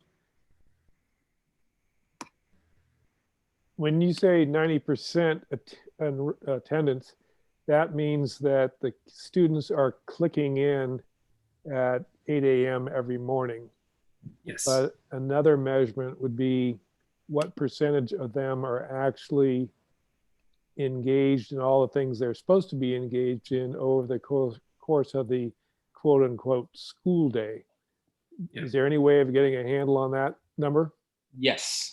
When you say 90% attendance, that means that the students are clicking in at 8 a.m. every morning. Yes. But another measurement would be what percentage of them are actually engaged in all the things they're supposed to be engaged in over the course of the quote unquote school day. Yeah. Is there any way of getting a handle on that number? Yes.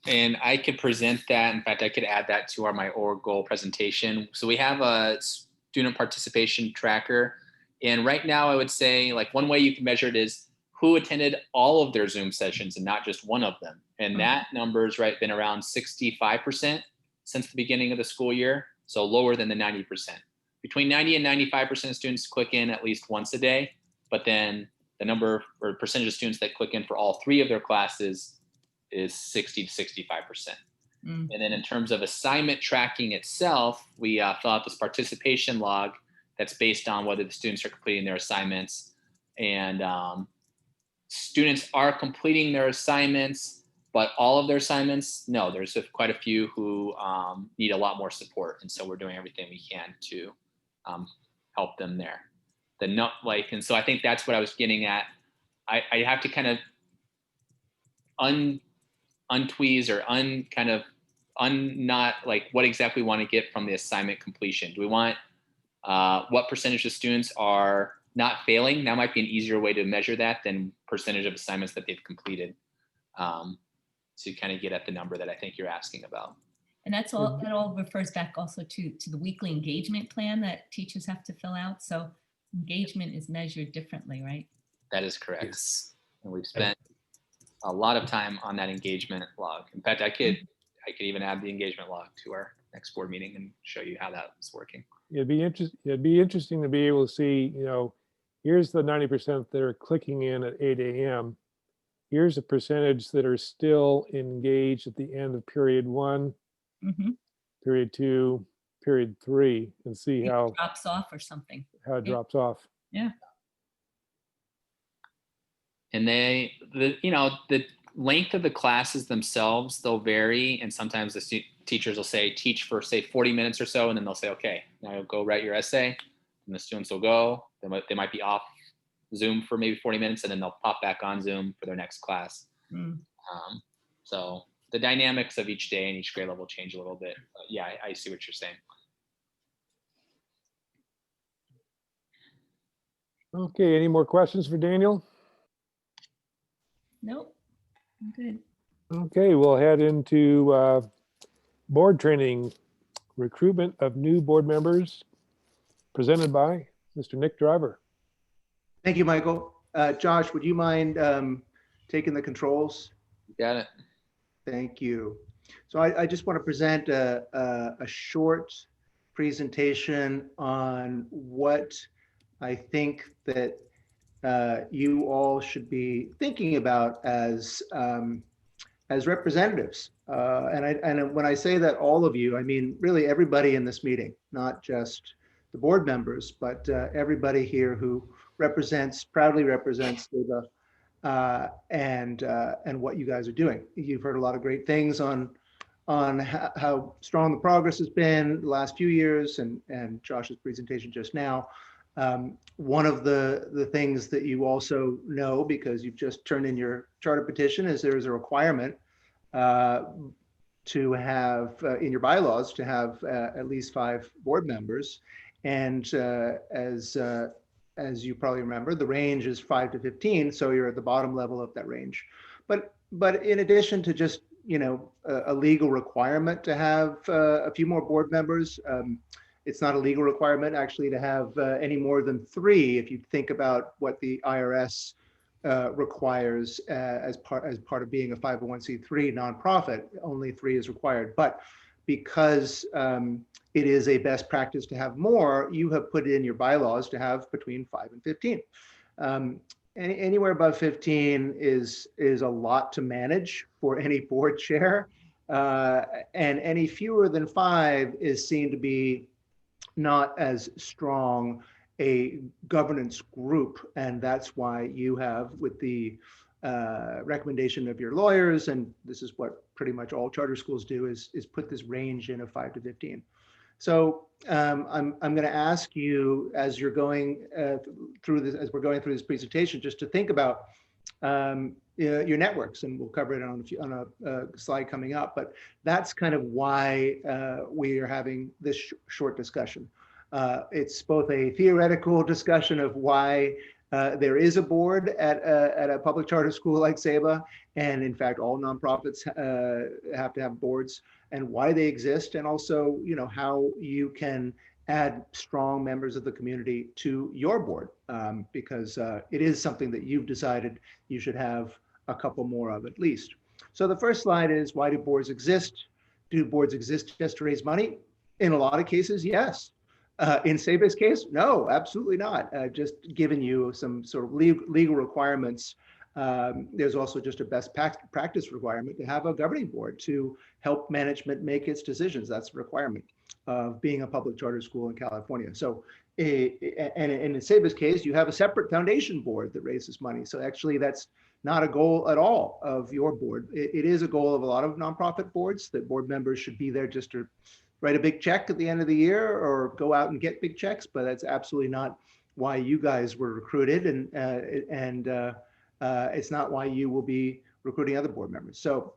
And I could present that. In fact, I could add that to my org goal presentation. So we have a student participation tracker. And right now I would say, like, one way you can measure it is who attended all of their Zoom sessions and not just one of them. And that number's been around 65% since the beginning of the school year. So lower than the 90%. Between 90 and 95% of students click in at least once a day. But then the number or percentage of students that click in for all 3 of their classes is 60 to 65%. And then in terms of assignment tracking itself, we fill out this participation log that's based on whether the students are completing their assignments. And students are completing their assignments, but all of their assignments, no, there's quite a few who need a lot more support. And so we're doing everything we can to help them there. And so I think that's what I was getting at. I have to kind of untweeze or not like what exactly we want to get from the assignment completion. Do we want what percentage of students are not failing? That might be an easier way to measure that than percentage of assignments that they've completed. So you kind of get at the number that I think you're asking about. And that's all, that all refers back also to the weekly engagement plan that teachers have to fill out. So engagement is measured differently, right? That is correct. Yes. And we've spent a lot of time on that engagement log. In fact, I could even add the engagement log to our next board meeting and show you how that's working. It'd be interesting to be able to see, here's the 90% that are clicking in at 8 a.m. Here's the percentage that are still engaged at the end of period 1, Mhm. period 2, period 3, and see It how drops off or something. it drops off. And the length of the classes themselves, they'll vary. And sometimes the teachers will say, teach for say 40 minutes or so. And then they'll say, okay, now go write your essay. And the students will go, they might be off Zoom for maybe 40 minutes, and then they'll pop back on Zoom for their next class. Mm. So the dynamics of each day and each grade level change a little bit. But yeah, I see what you're saying. Okay, any more questions for Daniel? Nope, I'm good. Okay, we'll head into board training, recruitment of new board members, presented by Mr. Nick Driver. Thank you, Michael. Josh, would you mind taking the controls? You got it. Thank you. So I just want to present a short presentation on what I think that you all should be thinking about as representatives. And when I say that all of you, I mean really everybody in this meeting, not just the board members, but everybody here who proudly represents SABA and what you guys are doing. You've heard a lot of great things on how strong the progress has been the last few years, and Josh's presentation just now. One of the things that you also know, because you've just turned in your charter petition, is there's a requirement to have in your bylaws to have at least 5 board members. And as you probably remember, the range is 5 to 15, so you're at the bottom level of that range. But in addition to just a legal requirement to have a few more board members, it's not a legal requirement actually to have any more than 3 if you think about what the IRS requires as part of being a 501c3 nonprofit. Only 3 is required, but because it is a best practice to have more, you have put in your bylaws to have between 5 and 15. Anywhere above 15 is a lot to manage for any board chair, and any fewer than 5 is seen to be not as strong a governance group, and that's why you have, with the recommendation of your lawyers, and this is what pretty much all charter schools do, is put this range in of 5 to 15. So I'm going to ask you, as you're going through this, as we're going through this presentation, just to think about your networks, and we'll cover it on a slide coming up. But that's kind of why we are having this short discussion. It's both a theoretical discussion of why there is a board at a public charter school like SABA, and in fact, all nonprofits have to have boards, and why they exist, and also, how you can add strong members of the community to your board, because it is something that you've decided you should have a couple more of at least. So the first slide is, why do boards exist? Do boards exist just to raise money? In a lot of cases, yes. In SABA's case, no, absolutely not. Just giving you some sort of legal requirements. There's also just a best practice requirement to have a governing board to help management make its decisions. That's a requirement of being a public charter school in California. So, and in SABA's case, you have a separate foundation board that raises money. So actually, that's not a goal at all of your board. It is a goal of a lot of nonprofit boards, that board members should be there just to write a big check at the end of the year or go out and get big checks, but that's absolutely not why you guys were recruited, and it's not why you will be recruiting other board members. So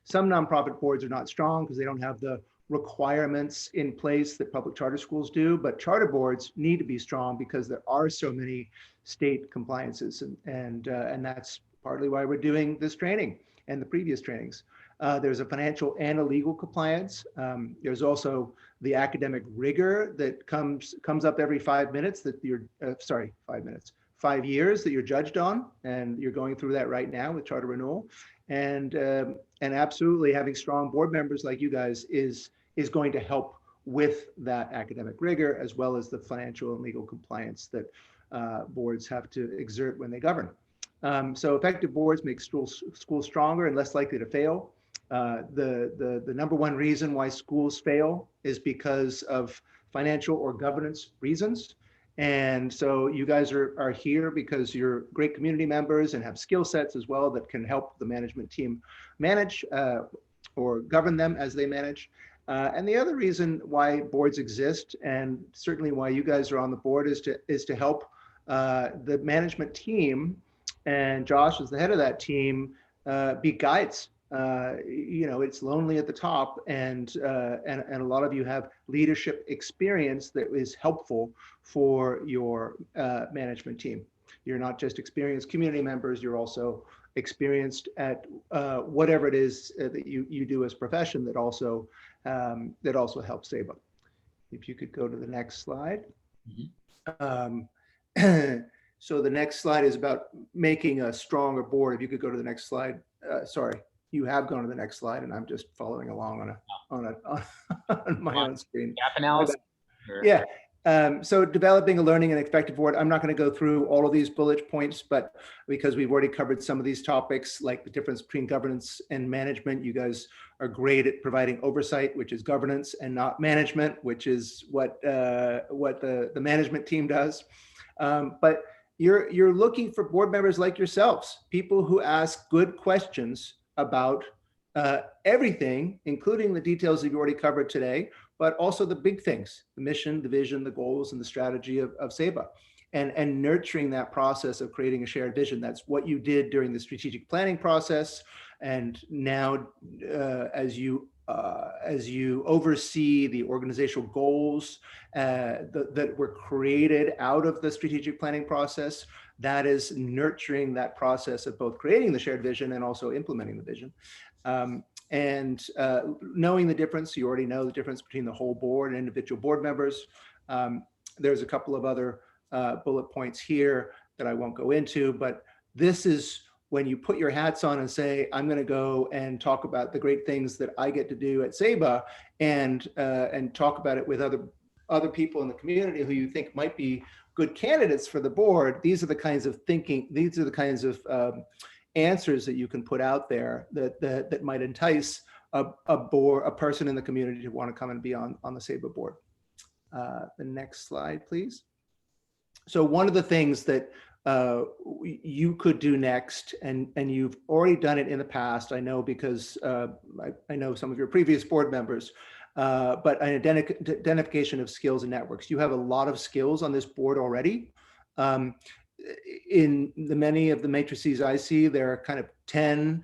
some nonprofit boards are not strong because they don't have the requirements in place that public charter schools do, but charter boards need to be strong because there are so many state compliances, and that's partly why we're doing this training and the previous trainings. There's a financial and a legal compliance. There's also the academic rigor that comes up every 5 minutes that you're, 5 years that you're judged on, and you're going through that right now with charter renewal. And absolutely having strong board members like you guys is going to help with that academic rigor, as well as the financial and legal compliance that boards have to exert when they govern. So effective boards make schools stronger and less likely to fail. The number one reason why schools fail is because of financial or governance reasons. And so you guys are here because you're great community members and have skill sets as well that can help the management team manage or govern them as they manage. And the other reason why boards exist, and certainly why you guys are on the board, is to help the management team, and Josh is the head of that team, be guides. It's lonely at the top, and a lot of you have leadership experience that is helpful for your management team. You're not just experienced community members, you're also experienced at whatever it is that you do as a profession that also helps SABA. If you could go to the next slide. So the next slide is about making a stronger board. If you could go to the next slide. Sorry, you have gone to the next slide, and I'm just following along on my own screen. Gap analysis. Yeah. So developing a learning and effective board. I'm not going to go through all of these bullet points, but because we've already covered some of these topics, like the difference between governance and management, you guys are great at providing oversight, which is governance, and not management, which is what the management team does. But you're looking for board members like yourselves, people who ask good questions about everything, including the details that you've already covered today, but also the big things, the mission, the vision, the goals, and the strategy of SABA, and nurturing that process of creating a shared vision. That's what you did during the strategic planning process. And now as you oversee the organizational goals that were created out of the strategic planning process, that is nurturing that process of both creating the shared vision and also implementing the vision. Knowing the difference, you already know the difference between the whole board and individual board members. There's a couple of other bullet points here that I won't go into, but this is when you put your hats on and say, I'm going to go and talk about the great things that I get to do at SABA, and talk about it with other people in the community who you think might be good candidates for the board. These are the kinds of thinking, these are the kinds of answers that you can put out there that might entice a person in the community to want to come and be on the SABA board. The next slide, please. So one of the things that you could do next, and you've already done it in the past, I know, because I know some of your previous board members, but an identification of skills and networks. You have a lot of skills on this board already. In the many of the matrices I see, there are kind of 10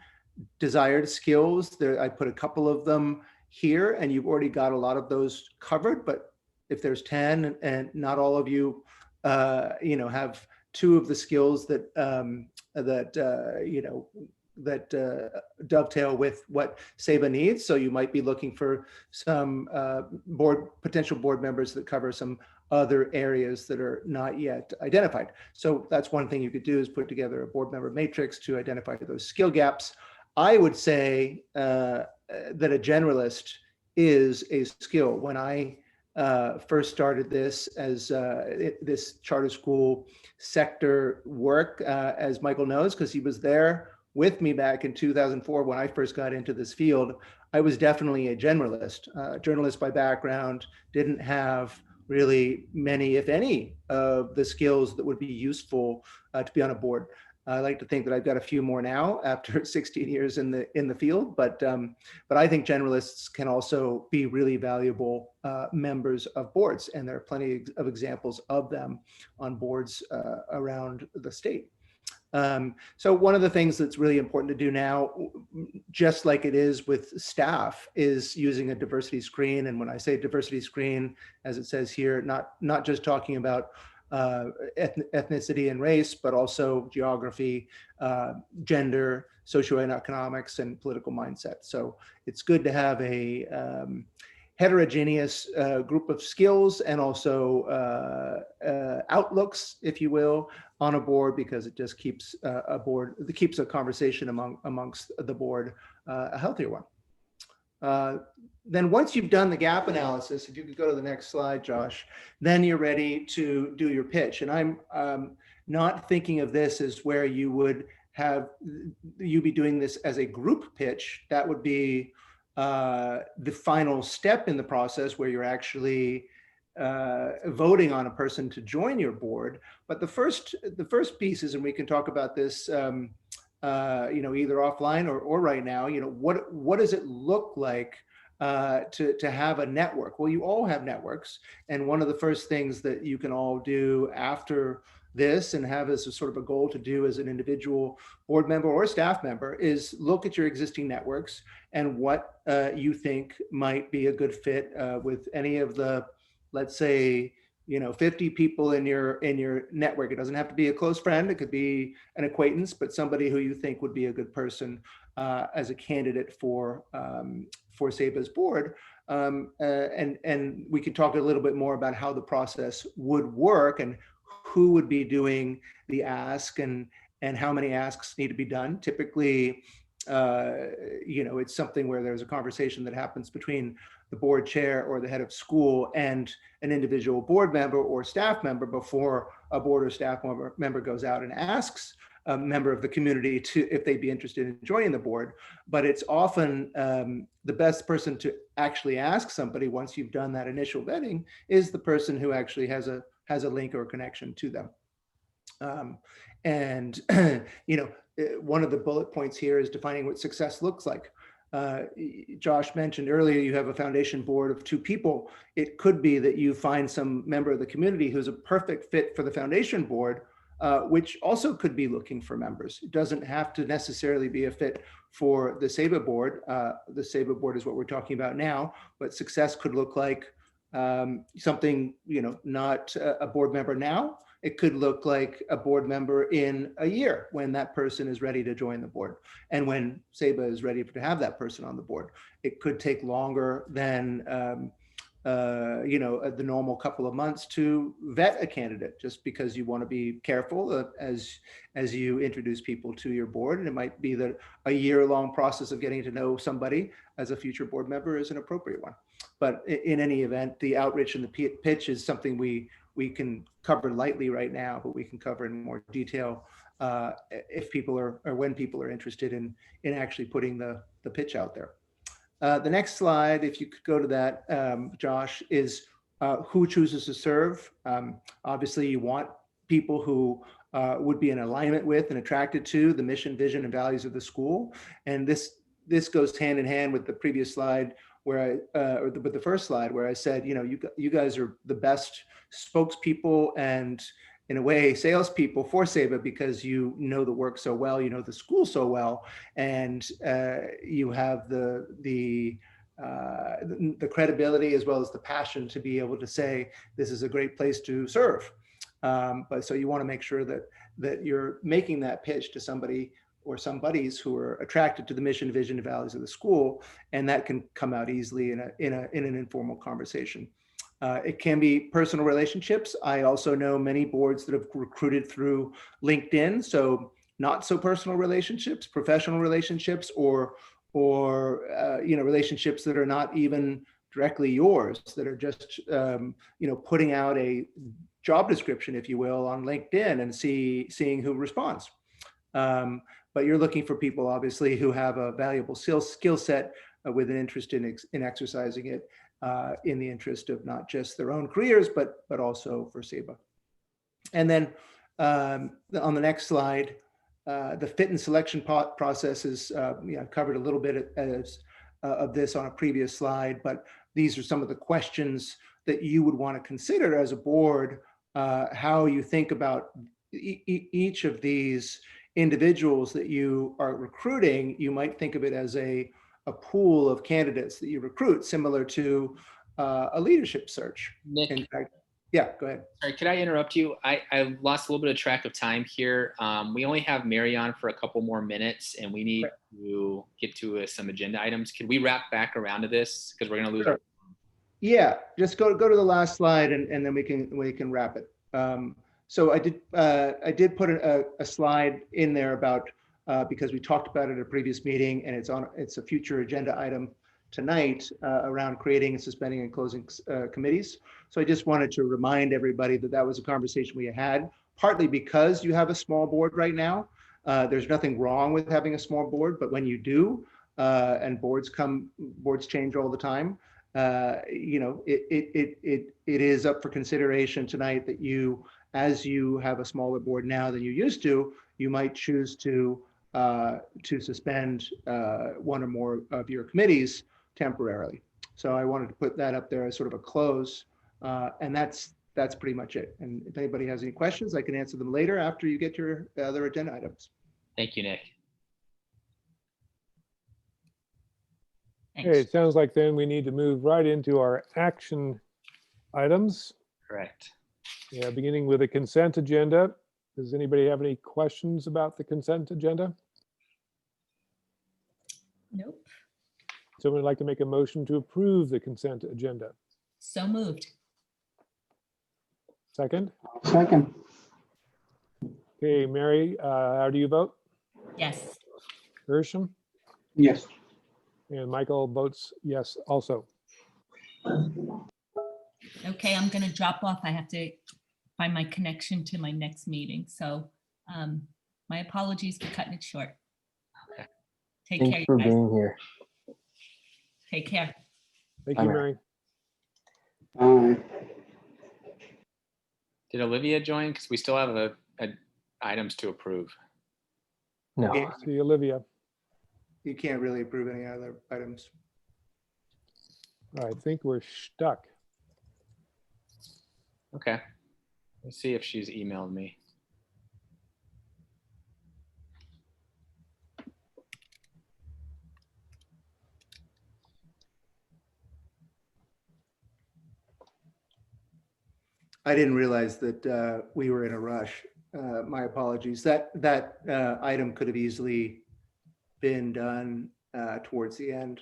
desired skills. There, I put a couple of them here, and you've already got a lot of those covered. But if there's 10 and not all of you, have 2 of the skills that dovetail with what SABA needs. So you might be looking for some potential board members that cover some other areas that are not yet identified. So that's one thing you could do, is put together a board member matrix to identify those skill gaps. I would say that a generalist is a skill. When I first started this as this charter school sector work, as Michael knows, because he was there with me back in 2004 when I first got into this field, I was definitely a generalist, journalist by background, didn't have really many, if any, of the skills that would be useful to be on a board. I like to think that I've got a few more now after 16 years in the field, but I think generalists can also be really valuable members of boards, and there are plenty of examples of them on boards around the state. So one of the things that's really important to do now, just like it is with staff, is using a diversity screen. And when I say diversity screen, as it says here, not just talking about ethnicity and race, but also geography, gender, socioeconomics, and political mindset. So it's good to have a heterogeneous group of skills and also outlooks, if you will, on a board, because it just keeps it keeps a conversation amongst the board a healthier one. Then once you've done the gap analysis, if you could go to the next slide, Josh, then you're ready to do your pitch. And I'm not thinking of this as where you would have you be doing this as a group pitch. That would be the final step in the process where you're actually voting on a person to join your board. But the first pieces, and we can talk about this, either offline or right now. What does it look like to have a network? Well, you all have networks, and one of the first things that you can all do after this and have as a sort of a goal to do as an individual board member or staff member is look at your existing networks and what you think might be a good fit with any of the, let's say, 50 people in your network. It doesn't have to be a close friend. It could be an acquaintance, but somebody who you think would be a good person as a candidate for SEBA's board. And we can talk a little bit more about how the process would work and who would be doing the ask and how many asks need to be done. Typically, it's something where there's a conversation that happens between the board chair or the head of school and an individual board member or staff member before a board or staff member goes out and asks a member of the community if they'd be interested in joining the board. But it's often the best person to actually ask somebody once you've done that initial vetting is the person who actually has a link or a connection to them. One of the bullet points here is defining what success looks like. Josh mentioned earlier, you have a foundation board of 2 people. It could be that you find some member of the community who's a perfect fit for the foundation board, which also could be looking for members. It doesn't have to necessarily be a fit for the SEBA board. The SEBA board is what we're talking about now, but success could look like something, not a board member now. It could look like a board member in a year when that person is ready to join the board and when SEBA is ready to have that person on the board. It could take longer than the normal couple of months to vet a candidate, just because you want to be careful as you introduce people to your board. And it might be that a year-long process of getting to know somebody as a future board member is an appropriate one. But in any event, the outreach and the pitch is something we can cover lightly right now, but we can cover in more detail if people are, or when people are interested in actually putting the pitch out there. The next slide, if you could go to that, Josh, is who chooses to serve. Obviously, you want people who would be in alignment with and attracted to the mission, vision, and values of the school. And this goes hand in hand with the previous slide where with the first slide where I said, you guys are the best spokespeople and in a way salespeople for SEBA because you know the work so well, you know the school so well, and you have the credibility as well as the passion to be able to say this is a great place to serve. But so you want to make sure that you're making that pitch to somebody or somebodies who are attracted to the mission, vision, and values of the school, and that can come out easily in an informal conversation. It can be personal relationships. I also know many boards that have recruited through LinkedIn, so not so personal relationships, professional relationships, or relationships that are not even directly yours, that are just putting out a job description, if you will, on LinkedIn and seeing who responds. But you're looking for people, obviously, who have a valuable skill set with an interest in exercising it in the interest of not just their own careers, but also for SEBA. And then on the next slide, the fit and selection process is, I covered a little bit of this on a previous slide, but these are some of the questions that you would want to consider as a board, how you think about each of these individuals that you are recruiting. You might think of it as a pool of candidates that you recruit, similar to a leadership search. Nick, in fact, Yeah, go ahead. Sorry, could I interrupt you? I lost a little bit of track of time here. We only have Mary on for a couple more minutes and we need to get to some agenda items. Could we wrap back around to this? Because we're going to lose our. Yeah, just go to the last slide and then we can wrap it. So I did put a slide in there about because we talked about it at a previous meeting and it's a future agenda item tonight around creating and suspending and closing committees. So I just wanted to remind everybody that that was a conversation we had, partly because you have a small board right now. There's nothing wrong with having a small board, but when you do, and boards change all the time, you know, it is up for consideration tonight that you, as you have a smaller board now than you used to, you might choose to suspend one or more of your committees temporarily. So I wanted to put that up there as sort of a close, and that's pretty much it. And if anybody has any questions, I can answer them later after you get your other agenda items. Thank you, Nick. Okay, it sounds like then we need to move right into our action items. Correct. Yeah, beginning with the consent agenda. Does anybody have any questions about the consent agenda? Nope. Someone would like to make a motion to approve the consent agenda? So moved. Second? Second. Okay, Mary, how do you vote? Yes. Gershom? Yes. And Michael votes yes also. Okay, I'm going to drop off. I have to find my connection to my next meeting. So my apologies for cutting it short. Okay. Take care, Thanks you for guys. being here. Take care. Thank Bye, you, Mary. Mary. Aye. Did Olivia join? Because we still have a items to approve. No. Yeah. See Olivia. You can't really approve any other items. I think we're stuck. Okay. Let's see if she's emailed me. I didn't realize that we were in a rush. My apologies. That item could have easily been done towards the end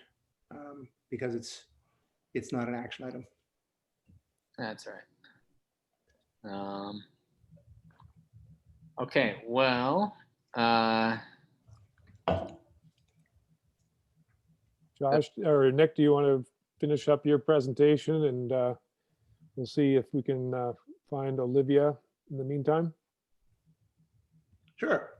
because it's not an action item. That's all right. Okay, well, Josh or Nick, do you want to finish up your presentation and we'll see if we can find Olivia in the meantime? Sure.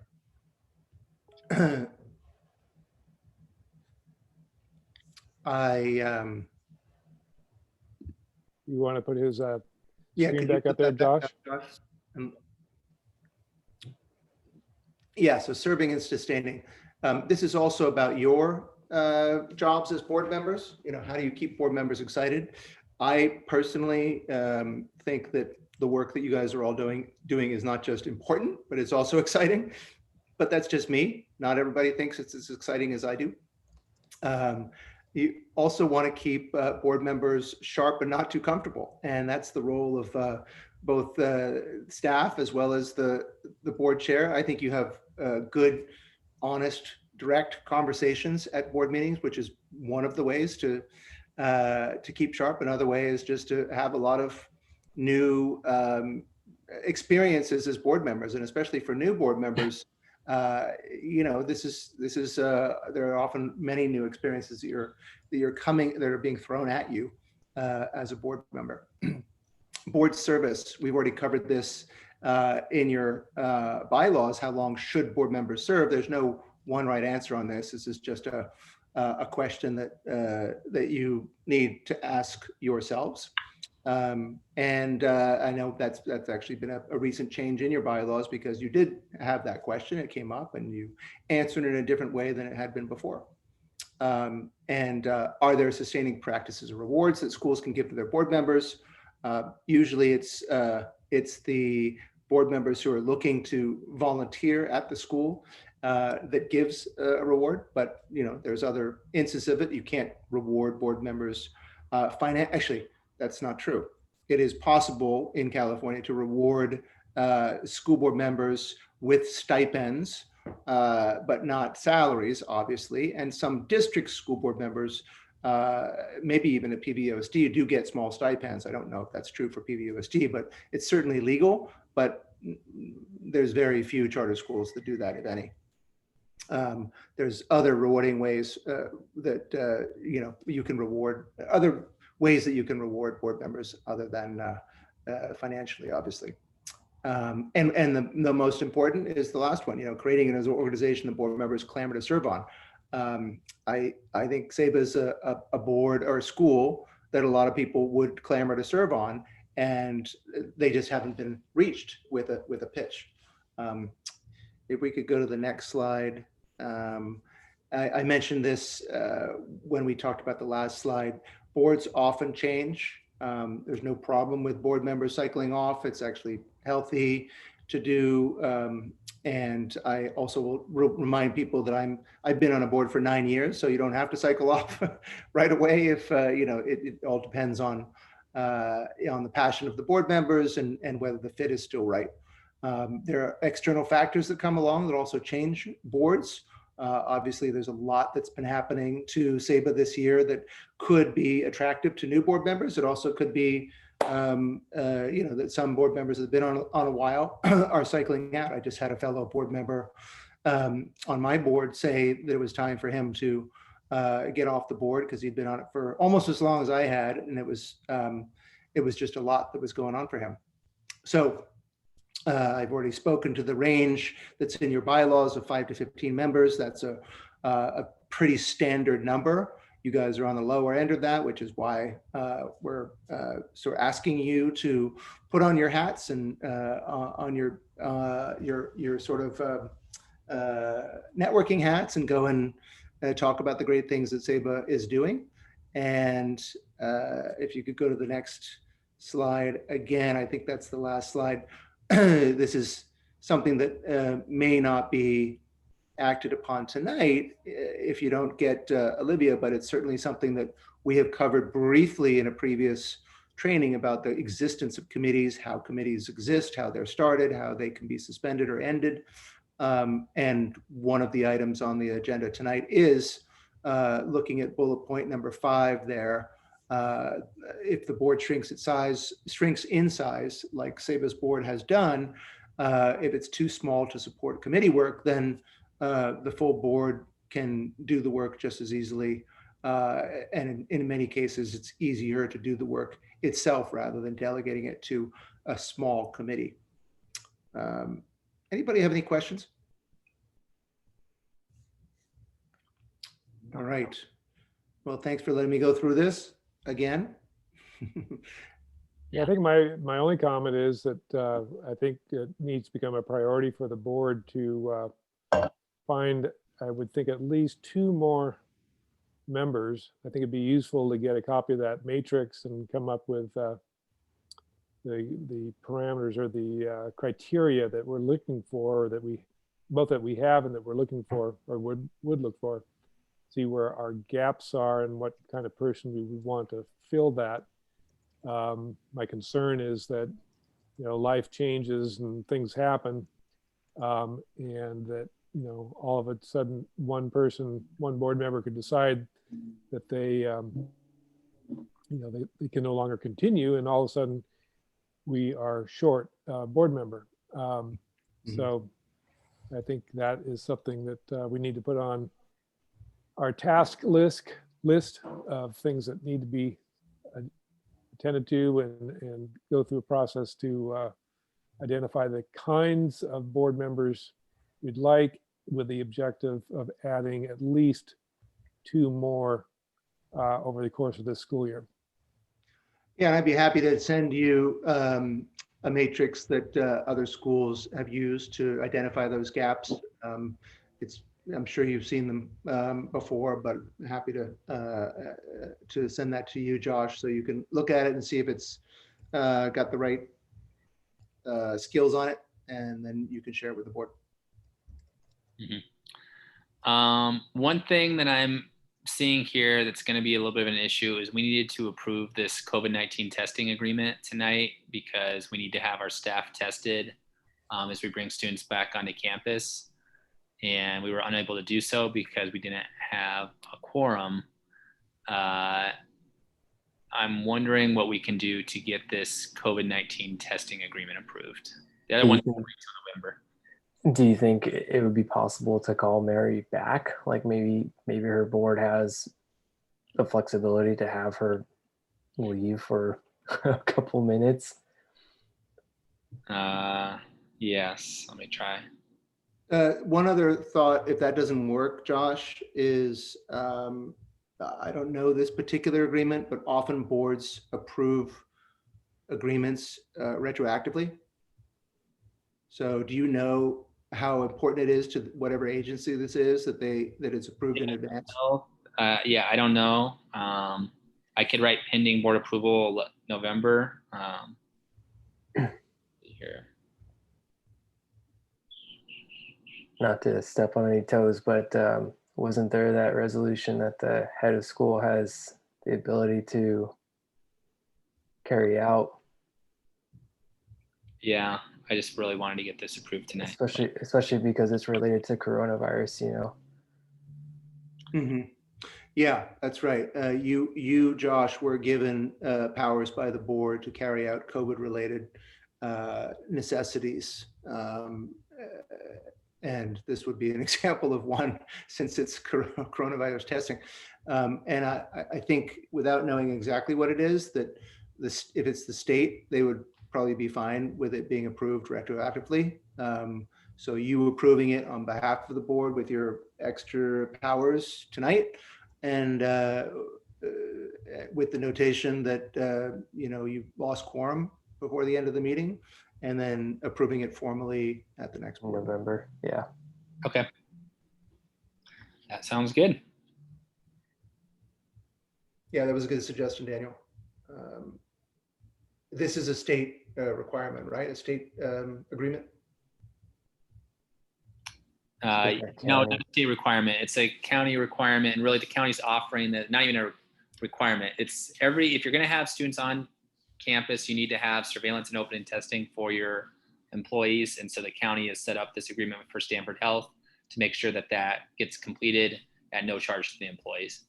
You want to put his Yeah, screen could you back up put there, that back Josh? up, Josh? Yeah, so serving and sustaining. This is also about your jobs as board members. You know, how do you keep board members excited? I personally think that the work that you guys are all doing is not just important, but it's also exciting. But that's just me. Not everybody thinks it's as exciting as I do. You also want to keep board members sharp and not too comfortable. And that's the role of both staff as well as the board chair. I think you have good, honest, direct conversations at board meetings, which is one of the ways to keep sharp. Another way is just to have a lot of new experiences as board members, and especially for new board members. You know, this is there are often many new experiences that are being thrown at you as a board member. Board service, we've already covered this in your bylaws. How long should board members serve? There's no one right answer on this. This is just a question that you need to ask yourselves. And I know that's actually been a recent change in your bylaws because you did have that question. It came up and you answered it in a different way than it had been before. And are there sustaining practices or rewards that schools can give to their board members? Usually it's the board members who are looking to volunteer at the school that gives a reward, but you know, there's other instances of it. You can't reward board members actually, that's not true. it is possible in California to reward school board members with stipends, but not salaries, obviously. And some district school board members, maybe even at PVUSD, do get small stipends. I don't know if that's true for PVUSD, but it's certainly legal. But there's very few charter schools that do that, if any. There's other rewarding ways that you can reward, other ways that you can reward board members other than financially, obviously. And the most important is the last one, creating an organization the board members clamor to serve on. I think SABA is a board or a school that a lot of people would clamor to serve on, and they just haven't been reached with a pitch. If we could go to the next slide. I mentioned this when we talked about the last slide. Boards often change. There's no problem with board members cycling off. It's actually healthy to do. And I also will remind people that I've been on a board for 9 years, so you don't have to cycle off right away. If it all depends on the passion of the board members and whether the fit is still right. There are external factors that come along that also change boards. Obviously, there's a lot that's been happening to SABA this year that could be attractive to new board members. It also could be, that some board members that have been on a while are cycling out. I just had a fellow board member on my board say that it was time for him to get off the board because he'd been on it for almost as long as I had, and it was just a lot that was going on for him. So I've already spoken to the range that's in your bylaws of 5 to 15 members. That's a pretty standard number. You guys are on the lower end of that, which is why we're sort of asking you to put on your hats and on your sort of networking hats and go and talk about the great things that SABA is doing. And if you could go to the next slide again, I think that's the last slide. This is something that may not be acted upon tonight if you don't get Olivia, but it's certainly something that we have covered briefly in a previous training about the existence of committees, how committees exist, how they're started, how they can be suspended or ended. And one of the items on the agenda tonight is looking at bullet point number 5 there. If the board shrinks in size, like SABA's board has done, if it's too small to support committee work, then the full board can do the work just as easily. And in many cases, it's easier to do the work itself rather than delegating it to a small committee. Anybody have any questions? All right. Well, thanks for letting me go through this again. Yeah, I think my only comment is that I think it needs to become a priority for the board to find, I would think, at least 2 more members. I think it'd be useful to get a copy of that matrix and come up with the parameters or the criteria that we're looking for, that we have and that we're looking for or would look for. See where our gaps are and what kind of person we would want to fill that. My concern is that, life changes and things happen, and that, all of a sudden one board member could decide that they can no longer continue, and all of a sudden we are short board member. So I think that is something that we need to put on our task list of things that need to be attended to and go through a process to identify the kinds of board members we'd like, with the objective of adding at least 2 more over the course of this school year. Yeah, and I'd be happy to send you a matrix that other schools have used to identify those gaps. I'm sure you've seen them before, but happy to send that to you, Josh, so you can look at it and see if it's got the right skills on it, and then you can share it with the board. One thing that I'm seeing here that's going to be a little bit of an issue is we needed to approve this COVID-19 testing agreement tonight because we need to have our staff tested as we bring students back onto campus. And we were unable to do so because we didn't have a quorum. I'm wondering what we can do to get this COVID-19 testing agreement approved. The other one is until November. Do you think it would be possible to call Mary back? Like maybe her board has the flexibility to have her leave for a couple minutes. Yes, let me try. One other thought, if that doesn't work, Josh, is I don't know this particular agreement, but often boards approve agreements retroactively. So do you know how important it is to whatever agency this is that it's approved in advance? Yeah, I don't know. I could write pending board approval November. Here. Not to step on any toes, but wasn't there that resolution that the head of school has the ability to carry out, Yeah, I just really wanted to get this approved tonight. especially because it's related to coronavirus, you know? Mhm. Yeah, that's right. You, Josh, were given powers by the board to carry out COVID-related necessities. And this would be an example of one since it's coronavirus testing. And I think without knowing exactly what it is, that if it's the state, they would probably be fine with it being approved retroactively. So you approving it on behalf of the board with your extra powers tonight, and with the notation that you lost quorum before the end of the meeting, and then approving it formally at the next board. November, yeah. Okay. That sounds good. Yeah, that was a good suggestion, Daniel. This is a state requirement, right? A state agreement? No, not a state requirement. It's a county requirement, and really the county's offering that, not even a requirement. It's if you're going to have students on campus, you need to have surveillance and open testing for your employees. And so the county has set up this agreement for Stanford Health to make sure that gets completed at no charge to the employees.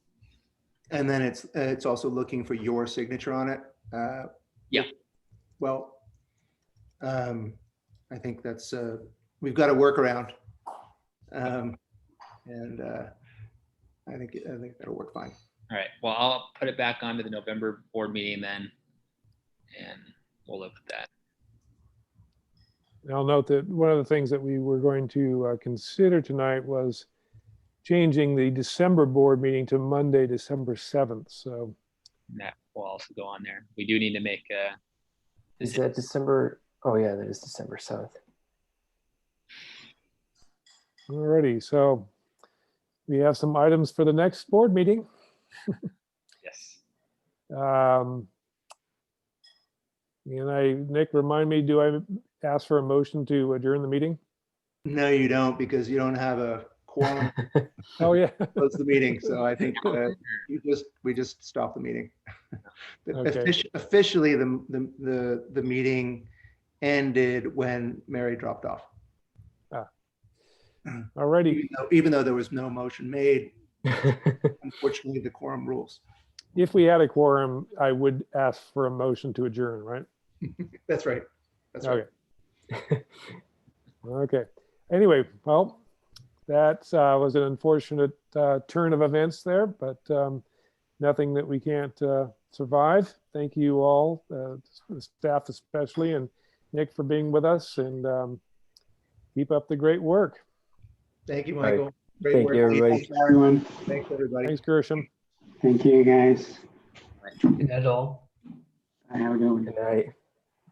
And then it's also looking for your signature on it. Yeah. Well, I think that's we've got a workaround, and I think that'll work fine. All right. Well, I'll put it back onto the November board meeting then, and we'll live with that. And I'll note that one of the things that we were going to consider tonight was changing the December board meeting to Monday, December 7th. So That will also go on there. We do need to make a. Is that December? Oh yeah, that is December 7th. alrighty, so we have some items for the next board meeting. Yes. Nick, remind me, do I ask for a motion to adjourn the meeting? No, you don't, because you don't have a quorum. Oh, yeah. Close the meeting. So I think we just stop the meeting. Okay. Officially, the meeting ended when Mary dropped off. Alrighty. Even though there was no motion made, unfortunately, the quorum rules. If we had a quorum, I would ask for a motion to adjourn, right? That's right. That's right. Okay. Okay. Anyway, well, that was an unfortunate turn of events there, but nothing that we can't survive. Thank you all, the staff especially, and Nick for being with us, and keep up the great work. Thank you, Michael. Right. Great Thank work. you, everybody. Thanks, everyone. Thanks, everybody. Thanks, Gershom. Thank you, guys. Good night all. Have a good one. Good night.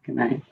Good night.